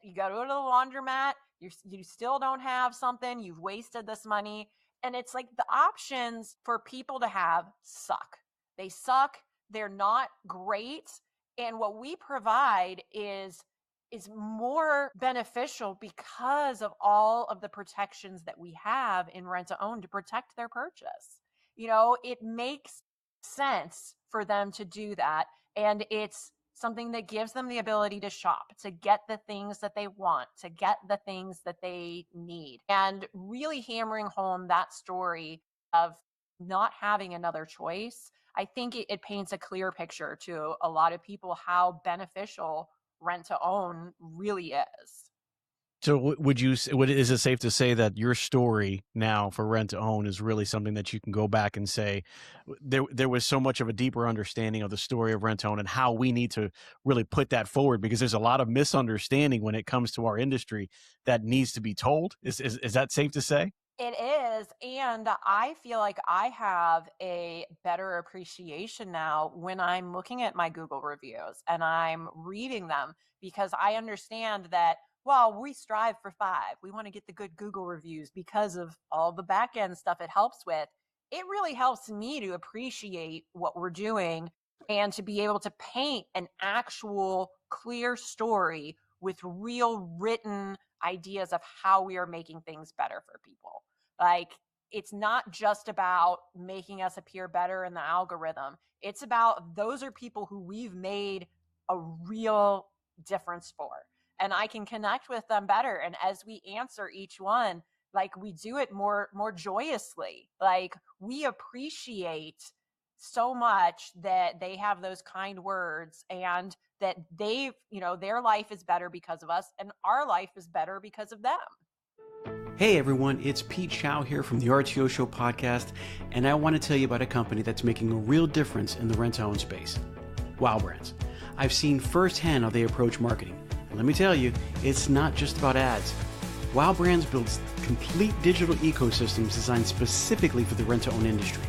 you got to go to the laundromat. You still don't have something. You've wasted this money. And it's like the options for people to have suck. They suck. They're not great. And what we provide is more beneficial because of all of the protections that we have in rent to own to protect their purchase. It makes sense for them to do that. And it's something that gives them the ability to shop, to get the things that they want, to get the things that they need. And really hammering home that story of not having another choice, I think it paints a clear picture to a lot of people how beneficial rent to own really is. So is it safe to say that your story now for rent to own is really something that you can go back and say there was so much of a deeper understanding of the story of rent to own and how we need to really put that forward, because there's a lot of misunderstanding when it comes to our industry that needs to be told. Is that safe to say? It is. And I feel like I have a better appreciation now when I'm looking at my Google reviews and I'm reading them, because I understand that, well, we strive for 5. We want to get the good Google reviews because of all the back end stuff it helps with. It really helps me to appreciate what we're doing and to be able to paint an actual clear story with real written ideas of how we are making things better for people. Like, it's not just about making us appear better in the algorithm. It's about those are people who we've made a real difference for. And I can connect with them better. And as we answer each one, like, we do it more joyously. Like, we appreciate so much that they have those kind words and that their life is better because of us and our life is better because of them. Hey everyone, it's Pete Chow here from the RTO Show Podcast, and I want to tell you about a company that's making a real difference in the rent-to-own space, Wow Brands. I've seen firsthand how they approach marketing, and let me tell you, it's not just about ads. Wow Brands builds complete digital ecosystems designed specifically for the rent-to-own industry.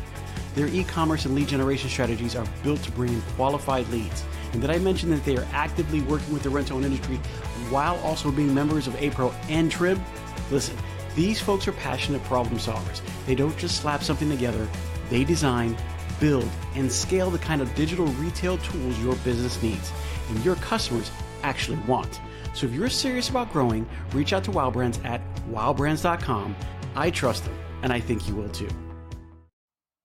Their e-commerce and lead generation strategies are built to bring in qualified leads. And did I mention that they are actively working with the rent-to-own industry while also being members of APRO and TRIB? Listen, these folks are passionate problem solvers. They don't just slap something together. They design, build, and scale the kind of digital retail tools your business needs and your customers actually want. So if you're serious about growing, reach out to Wow Brands at wowbrands.com. I trust them, and I think you will too.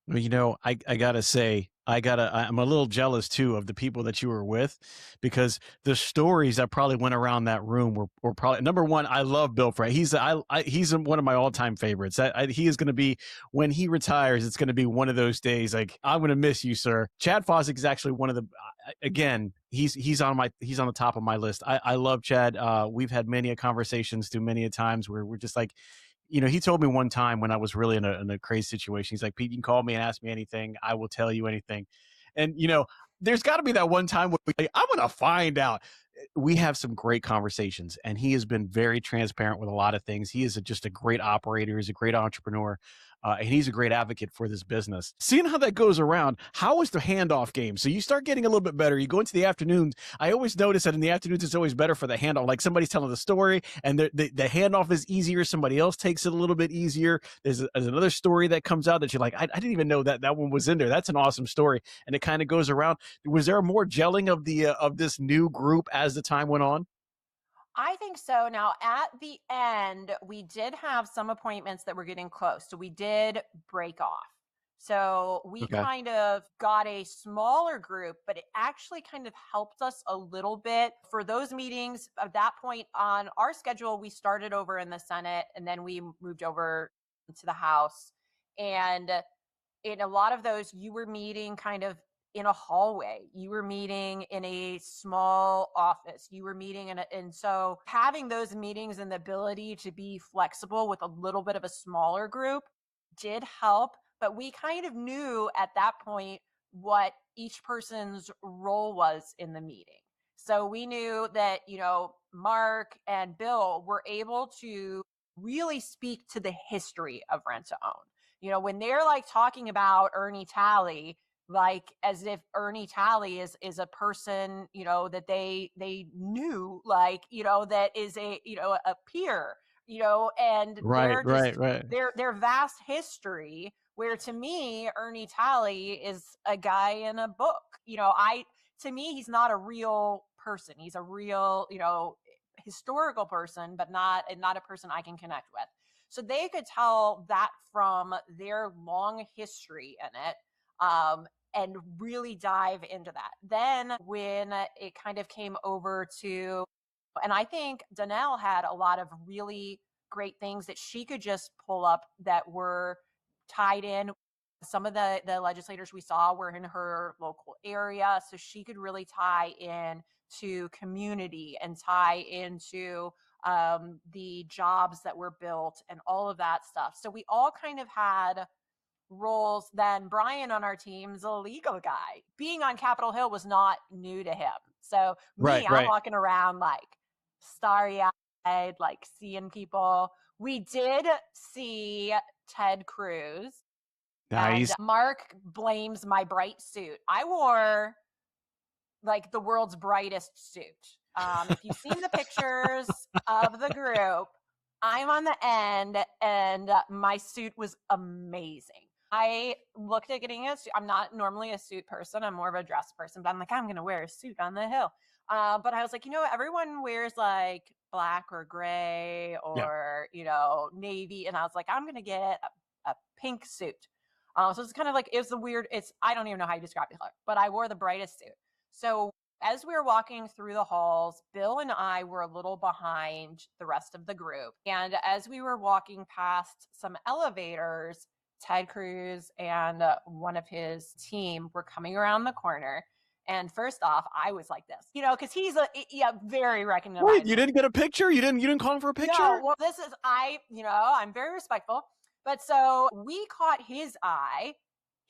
Well, I gotta say, I'm a little jealous too of the people that you were with, because the stories that probably went around that room were probably, number one, I love Bill Frey. He's one of my all-time favorites. He is going to be, when he retires, it's going to be one of those days. Like, I'm going to miss you, sir. Chad Fossick is actually one of the, again, he's on the top of my list. I love Chad. We've had many conversations through many times where we're just like, he told me one time when I was really in a crazy situation, he's like, Pete, you can call me and ask me anything. I will tell you anything. And, there's got to be that one time where I'm going to find out. We have some great conversations, and he has been very transparent with a lot of things. He is just a great operator. He's a great entrepreneur. And he's a great advocate for this business. Seeing how that goes around, how is the handoff game? So you start getting a little bit better. You go into the afternoons. I always notice that in the afternoons, it's always better for the handoff. Like, somebody's telling the story and the handoff is easier. Somebody else takes it a little bit easier. There's another story that comes out that you're like, I didn't even know that one was in there. That's an awesome story. And it kind of goes around. Was there more gelling of this new group as the time went on? I think so. Now, at the end, we did have some appointments that were getting close. So we did break off. So we kind of got a smaller group, but it actually kind of helped us a little bit for those meetings. At that point on our schedule, we started over in the Senate and then we moved over to the House. And in a lot of those, you were meeting kind of in a hallway. You were meeting in a small office. You were meeting and so having those meetings and the ability to be flexible with a little bit of a smaller group did help. But we kind of knew at that point what each person's role was in the meeting. So we knew that, Mark and Bill were able to really speak to the history of rent to own. When they're like talking about Ernie Talley, like as if Ernie Talley is a person, that they knew, like, that is a peer, and Right, they're just right. their vast history, where to me, Ernie Talley is a guy in a book. To me, he's not a real person. He's a real, historical person, but not a person I can connect with. So they could tell that from their long history in it. And really dive into that. Then when it kind of came over to, and I think Danelle had a lot of really great things that she could just pull up that were tied in. Some of the legislators we saw were in her local area, so she could really tie in to community and tie into the jobs that were built and all of that stuff. So we all kind of had roles. Then Brian on our team's a legal guy. Being on Capitol Hill was not new to him. So Right, I'm right. walking around like starry-eyed, like seeing people. We did see Ted Cruz. Nice. And Mark blames my bright suit. I wore like the world's brightest suit. If you've seen the pictures of the group, I'm on the end, and my suit was amazing. I looked at getting a suit. I'm not normally a suit person. I'm more of a dress person, but I'm like, I'm going to wear a suit on the Hill. But I was like, everyone wears like black or gray or, navy. And I was like, I'm going to get a pink suit. So it's kind of like, I don't even know how you describe the color, but I wore the brightest suit. So as we were walking through the halls, Bill and I were a little behind the rest of the group. And as we were walking past some elevators, Ted Cruz and one of his team were coming around the corner. And first off, I was like this, because he's very recognizable. Wait, you didn't get a picture? You didn't call him for a picture? No, well, I'm very respectful. But so we caught his eye.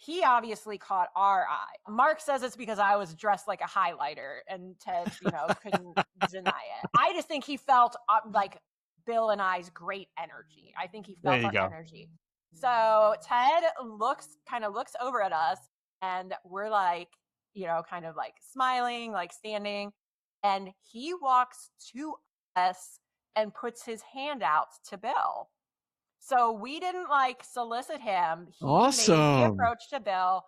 He obviously caught our eye. Mark says it's because I was dressed like a highlighter, and Ted, couldn't deny it. I just think he felt like Bill and I's great energy. I think he felt our energy. So Ted kind of looks over at us, and we're like, kind of like smiling, like standing, and he walks to us and puts his hand out to Bill. So we didn't like solicit him. He made the approach to Bill,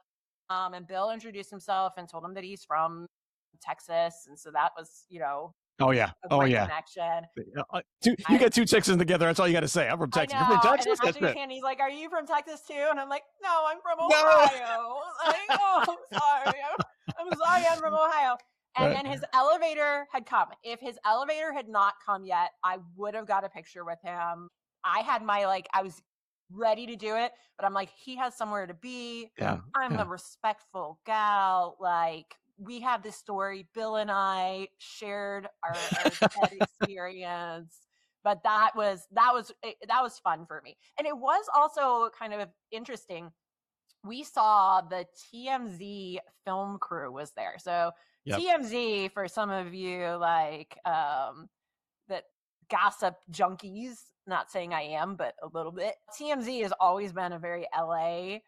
and Bill introduced himself and told him that he's from Texas, and so that was, Oh yeah. a great connection. You get two Texans together. That's all you got to say. I'm from Texas. You're from Texas. And then after his hand, he's like, "Are you from Texas too?" And I'm like, "No, I'm from Ohio." Like, "Oh, sorry. I'm sorry, I'm from Ohio." And then his elevator had come. If his elevator had not come yet, I would have got a picture with him. I had I was ready to do it, but I'm like, he has somewhere to be. I'm a respectful gal. Like, we have this story. Bill and I shared our TED experience, but that was fun for me. And it was also kind of interesting. We saw the TMZ film crew was there. So TMZ, for some of you that gossip junkies, not saying I am, but a little bit. TMZ has always been a very LA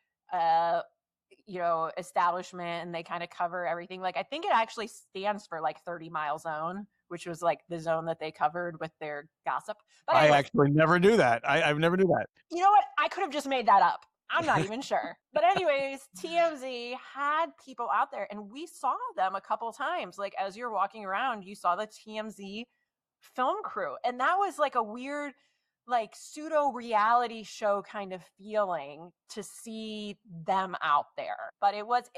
establishment, and they kind of cover everything. Like, I think it actually stands for like 30 Mile Zone, which was like the zone that they covered with their gossip. But anyways, I actually never knew that. I've never knew that. You know what? I could have just made that up. I'm not even sure. But anyways, TMZ had people out there, and we saw them a couple times. Like, as you're walking around, you saw the TMZ film crew. And that was like a weird, like, pseudo reality show kind of feeling to see them out there. But it was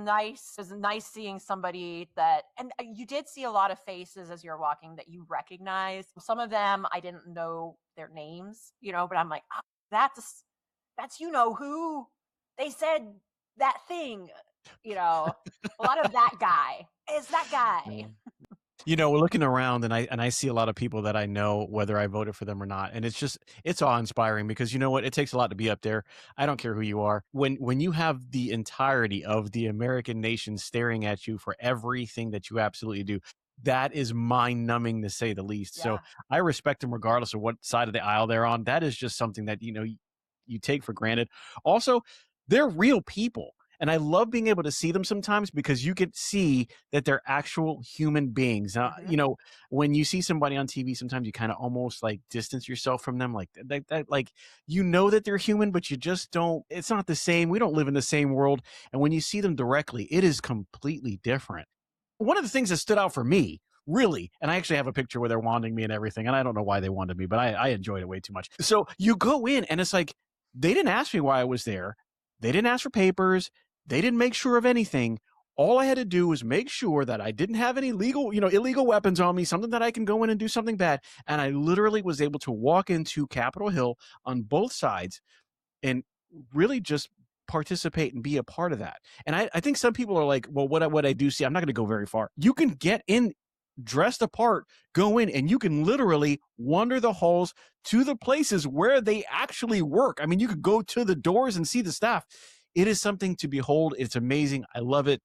nice seeing somebody that, and you did see a lot of faces as you're walking that you recognized. Some of them I didn't know their names, but I'm like, oh, that's who they said that thing A lot of that guy. It's that guy. We're looking around and I see a lot of people that I know, whether I voted for them or not. And it's awe-inspiring because you know what? It takes a lot to be up there. I don't care who you are. When you have the entirety of the American nation staring at you for everything that you absolutely do, that is mind-numbing to say the least. So Yeah. I respect them regardless of what side of the aisle they're on. That is just something that, you take for granted. Also, they're real people. And I love being able to see them sometimes because you can see that they're actual human beings. When you see somebody on TV, sometimes you kind of almost like distance yourself from them, like that, like that they're human, but you just don't. It's not the same. We don't live in the same world, and when you see them directly, it is completely different. One of the things that stood out for me, really, and I actually have a picture where they're wanting me and everything, and I don't know why they wanted me, but I enjoyed it way too much. So you go in, and it's like they didn't ask me why I was there. They didn't ask for papers. They didn't make sure of anything. All I had to do was make sure that I didn't have any illegal weapons on me, something that I can go in and do something bad. And I literally was able to walk into Capitol Hill on both sides and really just participate and be a part of that. And I think some people are like, well, what I do see, I'm not going to go very far. You can get in dressed apart, go in, and you can literally wander the halls to the places where they actually work. I mean, you could go to the doors and see the staff. It is something to behold. It's amazing. I love it.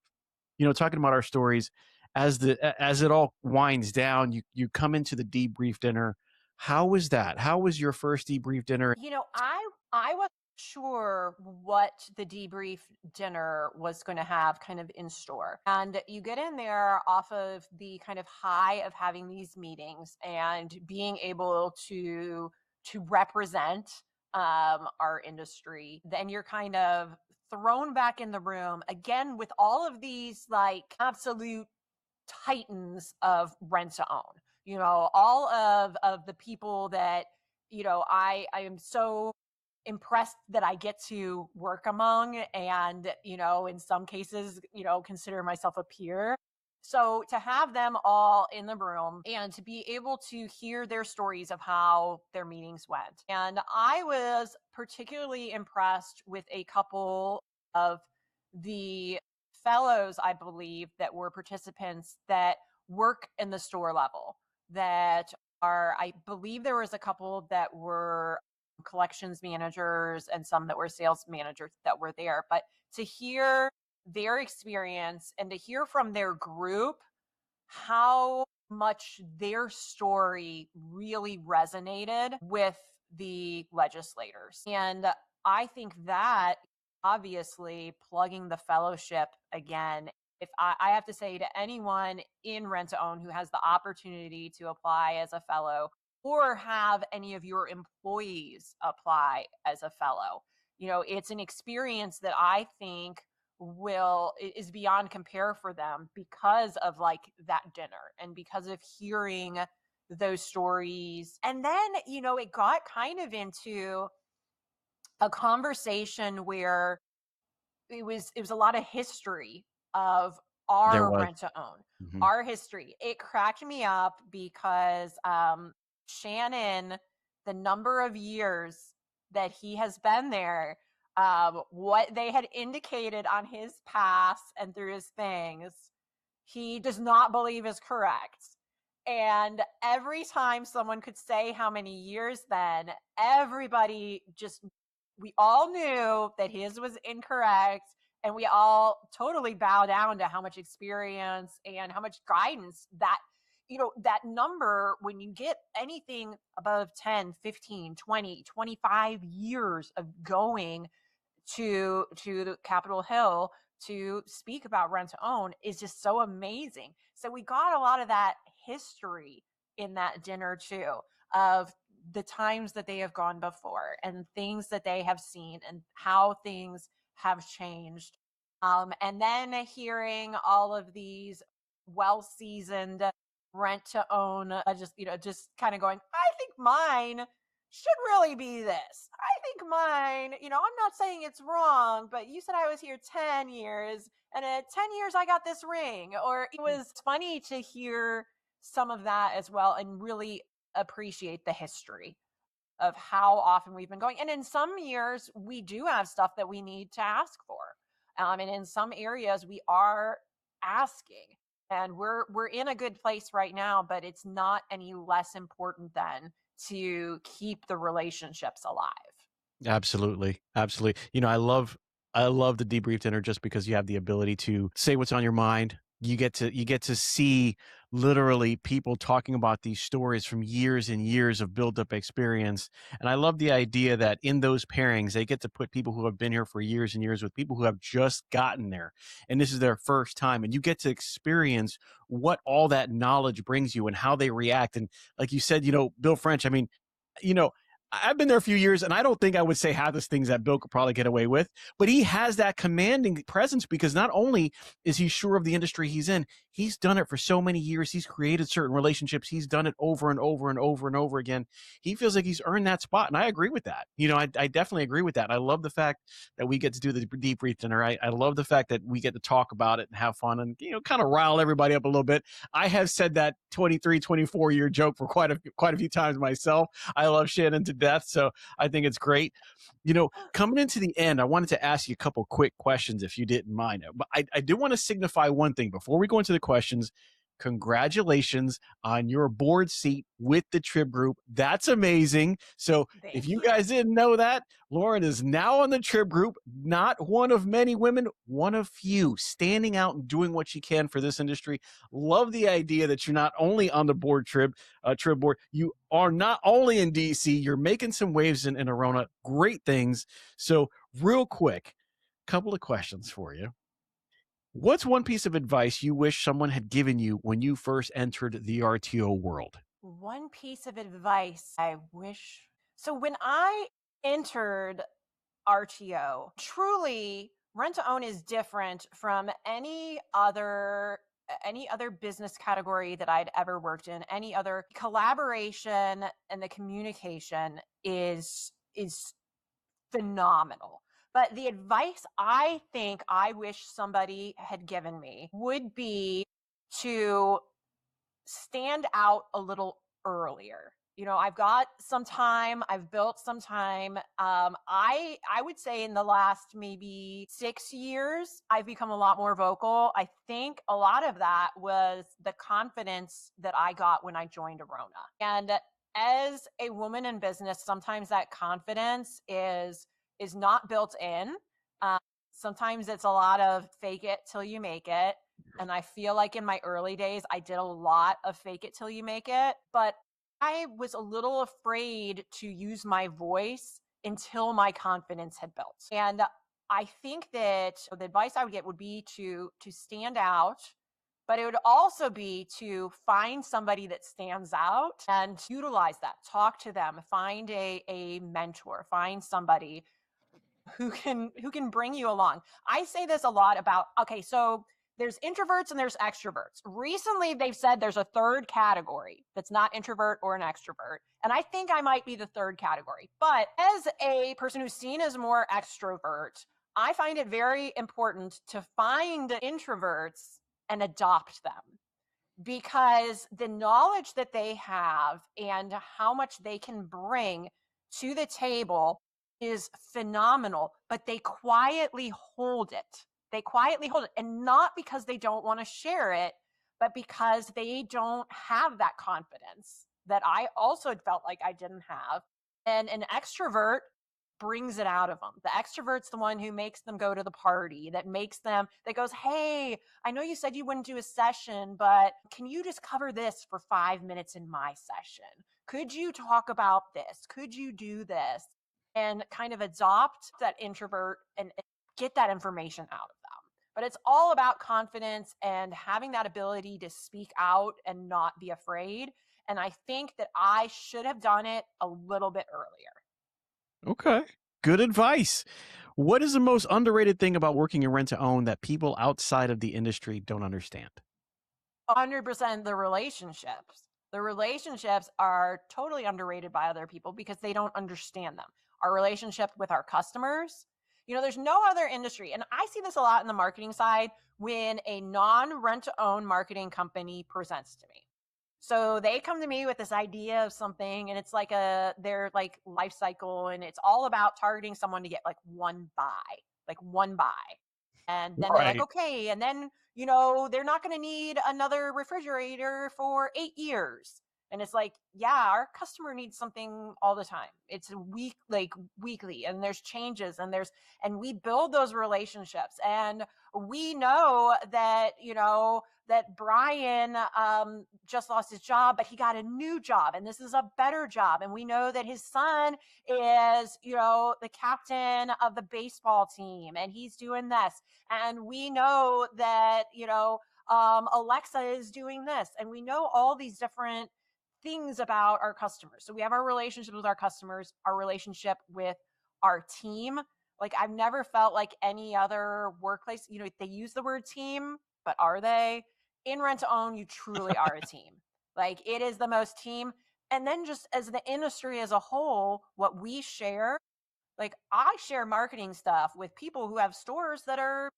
Talking about our stories as it all winds down, you come into the debrief dinner. How was that? How was your first debrief dinner? I wasn't sure what the debrief dinner was going to have kind of in store. And you get in there off of the kind of high of having these meetings and being able to represent our industry. Then you're kind of thrown back in the room again with all of these like absolute titans of rent to own. All of the people that I am so impressed that I get to work among, and in some cases consider myself a peer. So to have them all in the room and to be able to hear their stories of how their meetings went. And I was particularly impressed with a couple of the fellows, I believe, that were participants that work in the store level, that I believe there was a couple that were collections managers and some that were sales managers that were there. But to hear their experience and to hear from their group how much their story really resonated with the legislators. And I think that obviously plugging the fellowship again, if I have to say to anyone in rent to own who has the opportunity to apply as a fellow or have any of your employees apply as a fellow, it's an experience that I think is beyond compare for them because of like that dinner and because of hearing those stories. And then it got kind of into a conversation where it was a lot of history of our rent to own. Mm-hmm. Our history. It cracked me up because Shannon, the number of years that he has been there, what they had indicated on his pass and through his things, he does not believe is correct. And every time someone could say how many years, then everybody we all knew that his was incorrect. And we all totally bow down to how much experience and how much guidance that, that number, when you get anything above 10, 15, 20, 25 years of going to the Capitol Hill to speak about rent to own is just so amazing. So we got a lot of that history in that dinner too, of the times that they have gone before and things that they have seen and how things have changed. And then hearing all of these well-seasoned rent to own, just kind of going, I think mine should really be this. I think mine, I'm not saying it's wrong, but you said I was here 10 years and at 10 years I got this ring. Or it was funny to hear some of that as well and really appreciate the history of how often we've been going. And in some years, we do have stuff that we need to ask for. And in some areas we are asking, and we're in a good place right now, but it's not any less important than to keep the relationships alive. Absolutely. Absolutely. I love the debrief dinner just because you have the ability to say what's on your mind. You get to see literally people talking about these stories from years and years of built up experience. And I love the idea that in those pairings, they get to put people who have been here for years and years with people who have just gotten there. And this is their first time. And you get to experience what all that knowledge brings you and how they react. And like you said, Bill French, I mean, you know, I've been there a few years, and I don't think I would say half the things that Bill could probably get away with, but he has that commanding presence because not only is he sure of the industry he's in, he's done it for so many years. He's created certain relationships. He's done it over and over and over and over again. He feels like he's earned that spot, and I agree with that. I definitely agree with that. I love the fact that we get to do the debrief dinner. I love the fact that we get to talk about it and have fun and, kind of rile everybody up a little bit. I have said that 23, 24-year joke for quite a few times myself. I love Shannon to death, so I think it's great. Coming into the end, I wanted to ask you a couple quick questions if you didn't mind. But I do want to signify one thing before we go into the questions. Congratulations on your board seat with the Trib Group. That's amazing. So if you guys didn't know that, Lauren is now on the Trib Group, not one of many women, one of few, standing out and doing what she can for this industry. Love the idea that you're not only on the board Trib board, you are not only in DC, you're making some waves in Arona. Great things. So real quick, couple of questions for you. What's one piece of advice you wish someone had given you when you first entered the RTO world? One piece of advice I wish. So when I entered RTO, truly rent to own is different from any other business category that I'd ever worked in. Any other collaboration and the communication is phenomenal. But the advice I think I wish somebody had given me would be to stand out a little earlier. I've got some time, I've built some time. I would say in the last maybe 6 years, I've become a lot more vocal. I think a lot of that was the confidence that I got when I joined Arona. And as a woman in business, sometimes that confidence is not built in. Sometimes it's a lot of fake it till you make it. And I feel like in my early days, I did a lot of fake it till you make it. But I was a little afraid to use my voice until my confidence had built. And I think that the advice I would get would be to stand out, but it would also be to find somebody that stands out and utilize that. Talk to them, find a mentor, find somebody who can bring you along. I say this a lot about, okay, so there's introverts and there's extroverts. Recently, they've said there's a third category that's not introvert or an extrovert. And I think I might be the third category. But as a person who's seen as more extrovert, I find it very important to find introverts and adopt them, because the knowledge that they have and how much they can bring to the table is phenomenal, but they quietly hold it. They quietly hold it, and not because they don't want to share it, but because they don't have that confidence that I also felt like I didn't have. And an extrovert brings it out of them. The extrovert's the one who makes them go to the party, that goes, hey, I know you said you wouldn't do a session, but can you just cover this for 5 minutes in my session? Could you talk about this? Could you do this? And kind of adopt that introvert and get that information out of them. But it's all about confidence and having that ability to speak out and not be afraid. And I think that I should have done it a little bit earlier. Okay. Good advice. What is the most underrated thing about working in rent to own that people outside of the industry don't understand? 100% the relationships. The relationships are totally underrated by other people because they don't understand them. Our relationship with our customers. There's no other industry, and I see this a lot in the marketing side when a non-rent-to-own marketing company presents to me. So they come to me with this idea of something, and it's like their like life cycle, and it's all about targeting someone to get like one buy. And then they're like, Right. okay. And then, they're not going to need another refrigerator for 8 years. And it's like, yeah, our customer needs something all the time. It's weekly, and there's changes, and we build those relationships. And we know that, that Brian just lost his job, but he got a new job, and this is a better job. And we know that his son is, the captain of the baseball team, and he's doing this. And we know that, Alexa is doing this, and we know all these different things about our customers. So we have our relationship with our customers, our relationship with our team. Like, I've never felt like any other workplace, they use the word team, but are they? In rent to own, you truly are a team. Like, it is the most team. And then just as the industry as a whole, what we share, like, I share marketing stuff with people who have stores that are,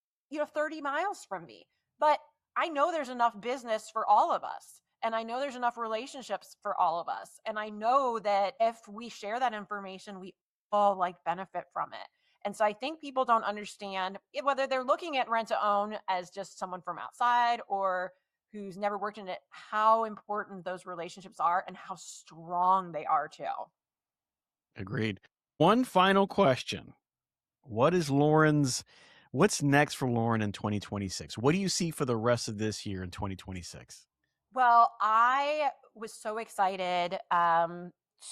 30 miles from me. But I know there's enough business for all of us. And I know there's enough relationships for all of us. And I know that if we share that information, we all benefit from it. And so I think people don't understand whether they're looking at rent to own as just someone from outside or who's never worked in it, how important those relationships are and how strong they are too. Agreed. One final question. What's next for Lauren in 2026? What do you see for the rest of this year in 2026? Well, I was so excited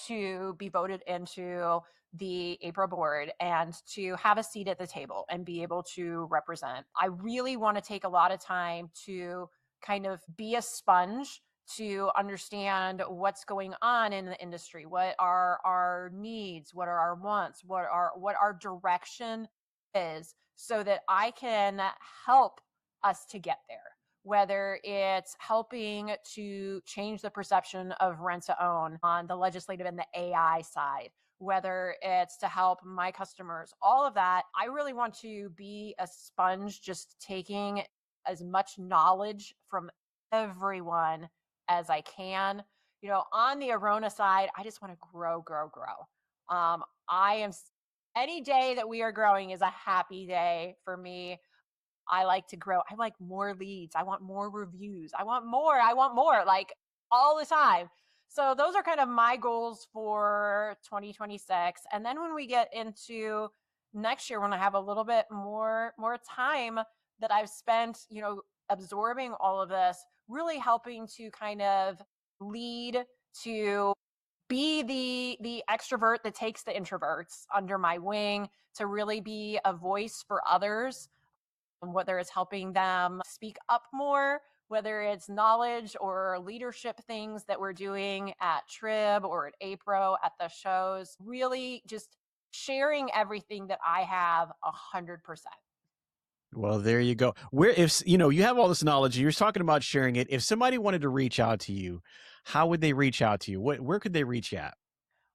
to be voted into the APRO board and to have a seat at the table and be able to represent. I really want to take a lot of time to kind of be a sponge to understand what's going on in the industry. What are our needs? What are our wants? What our direction is, so that I can help us to get there. Whether it's helping to change the perception of rent to own on the legislative and the AI side, whether it's to help my customers, all of that. I really want to be a sponge, just taking as much knowledge from everyone as I can. On the Arona side, I just want to grow, grow, grow. Any day that we are growing is a happy day for me. I like to grow. I like more leads. I want more reviews. I want more, like, all the time. So those are kind of my goals for 2026. And then when we get into next year, when I have a little bit more time that I've spent, absorbing all of this, really helping to kind of lead, to be the extrovert that takes the introverts under my wing, to really be a voice for others, whether it's helping them speak up more, whether it's knowledge or leadership things that we're doing at Trib or at APRO at the shows, really just sharing everything that I have 100%. Well, there you go. If you have all this knowledge, you're talking about sharing it. If somebody wanted to reach out to you, how would they reach out to you? Where could they reach you at?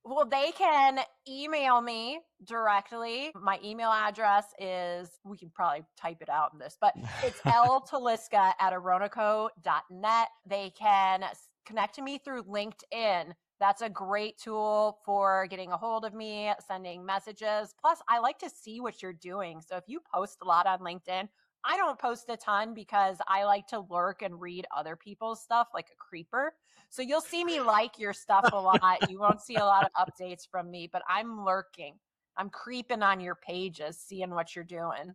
Well, they can email me directly. My email address is, we can probably type it out in this, but it's ltaliska@aronaco.net. They can connect to me through LinkedIn. That's a great tool for getting a hold of me, sending messages. Plus, I like to see what you're doing. So if you post a lot on LinkedIn, I don't post a ton because I like to lurk and read other people's stuff like a creeper. So you'll see me like your stuff a lot. You won't see a lot of updates from me, but I'm lurking. I'm creeping on your pages, seeing what you're doing.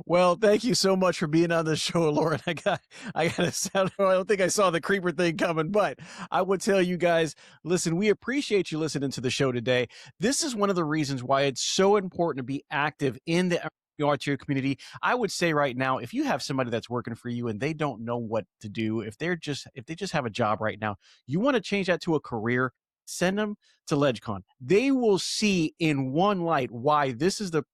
Well, thank you so much for being on the show, Lauren. I gotta sound. I don't think I saw the creeper thing coming, but I would tell you guys, listen, we appreciate you listening to the show today. This is one of the reasons why it's so important to be active in the RTO community. I would say right now, if you have somebody that's working for you and they don't know what to do, if they just have a job right now, you want to change that to a career, send them to LedgeCon. They will see in one light why this is the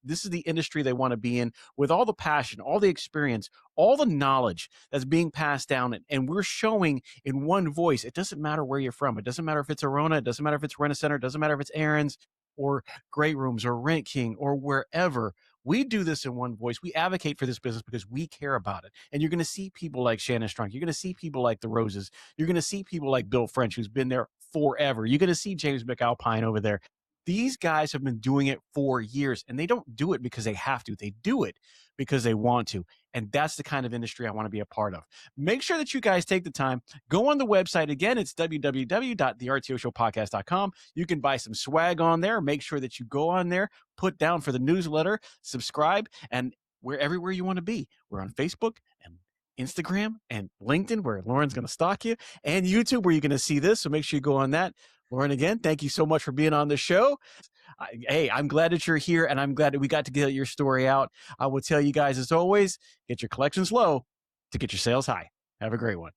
industry they want to be in, with all the passion, all the experience, all the knowledge that's being passed down, and we're showing in one voice. It doesn't matter where you're from. It doesn't matter if it's Arona. It doesn't matter if it's Rent-A-Center. It doesn't matter if it's Aaron's or Great Rooms or Rent King or wherever. We do this in one voice. We advocate for this business because we care about it. And you're going to see people like Shannon Strunk. You're going to see people like the Roses. You're going to see people like Bill French, who's been there forever. You're going to see James McAlpine over there. These guys have been doing it for years, and they don't do it because they have to. They do it because they want to. And that's the kind of industry I want to be a part of. Make sure that you guys take the time. Go on the website. Again, it's www.thertoshowpodcast.com. You can buy some swag on there. Make sure that you go on there, put down for the newsletter, subscribe, and we're everywhere you want to be. We're on Facebook and Instagram and LinkedIn, where Lauren's going to stalk you, and YouTube, where you're going to see this. So make sure you go on that. Lauren, again, thank you so much for being on the show. Hey, I'm glad that you're here, and I'm glad that we got to get your story out. I will tell you guys, as always, get your collections low to get your sales high. Have a great one.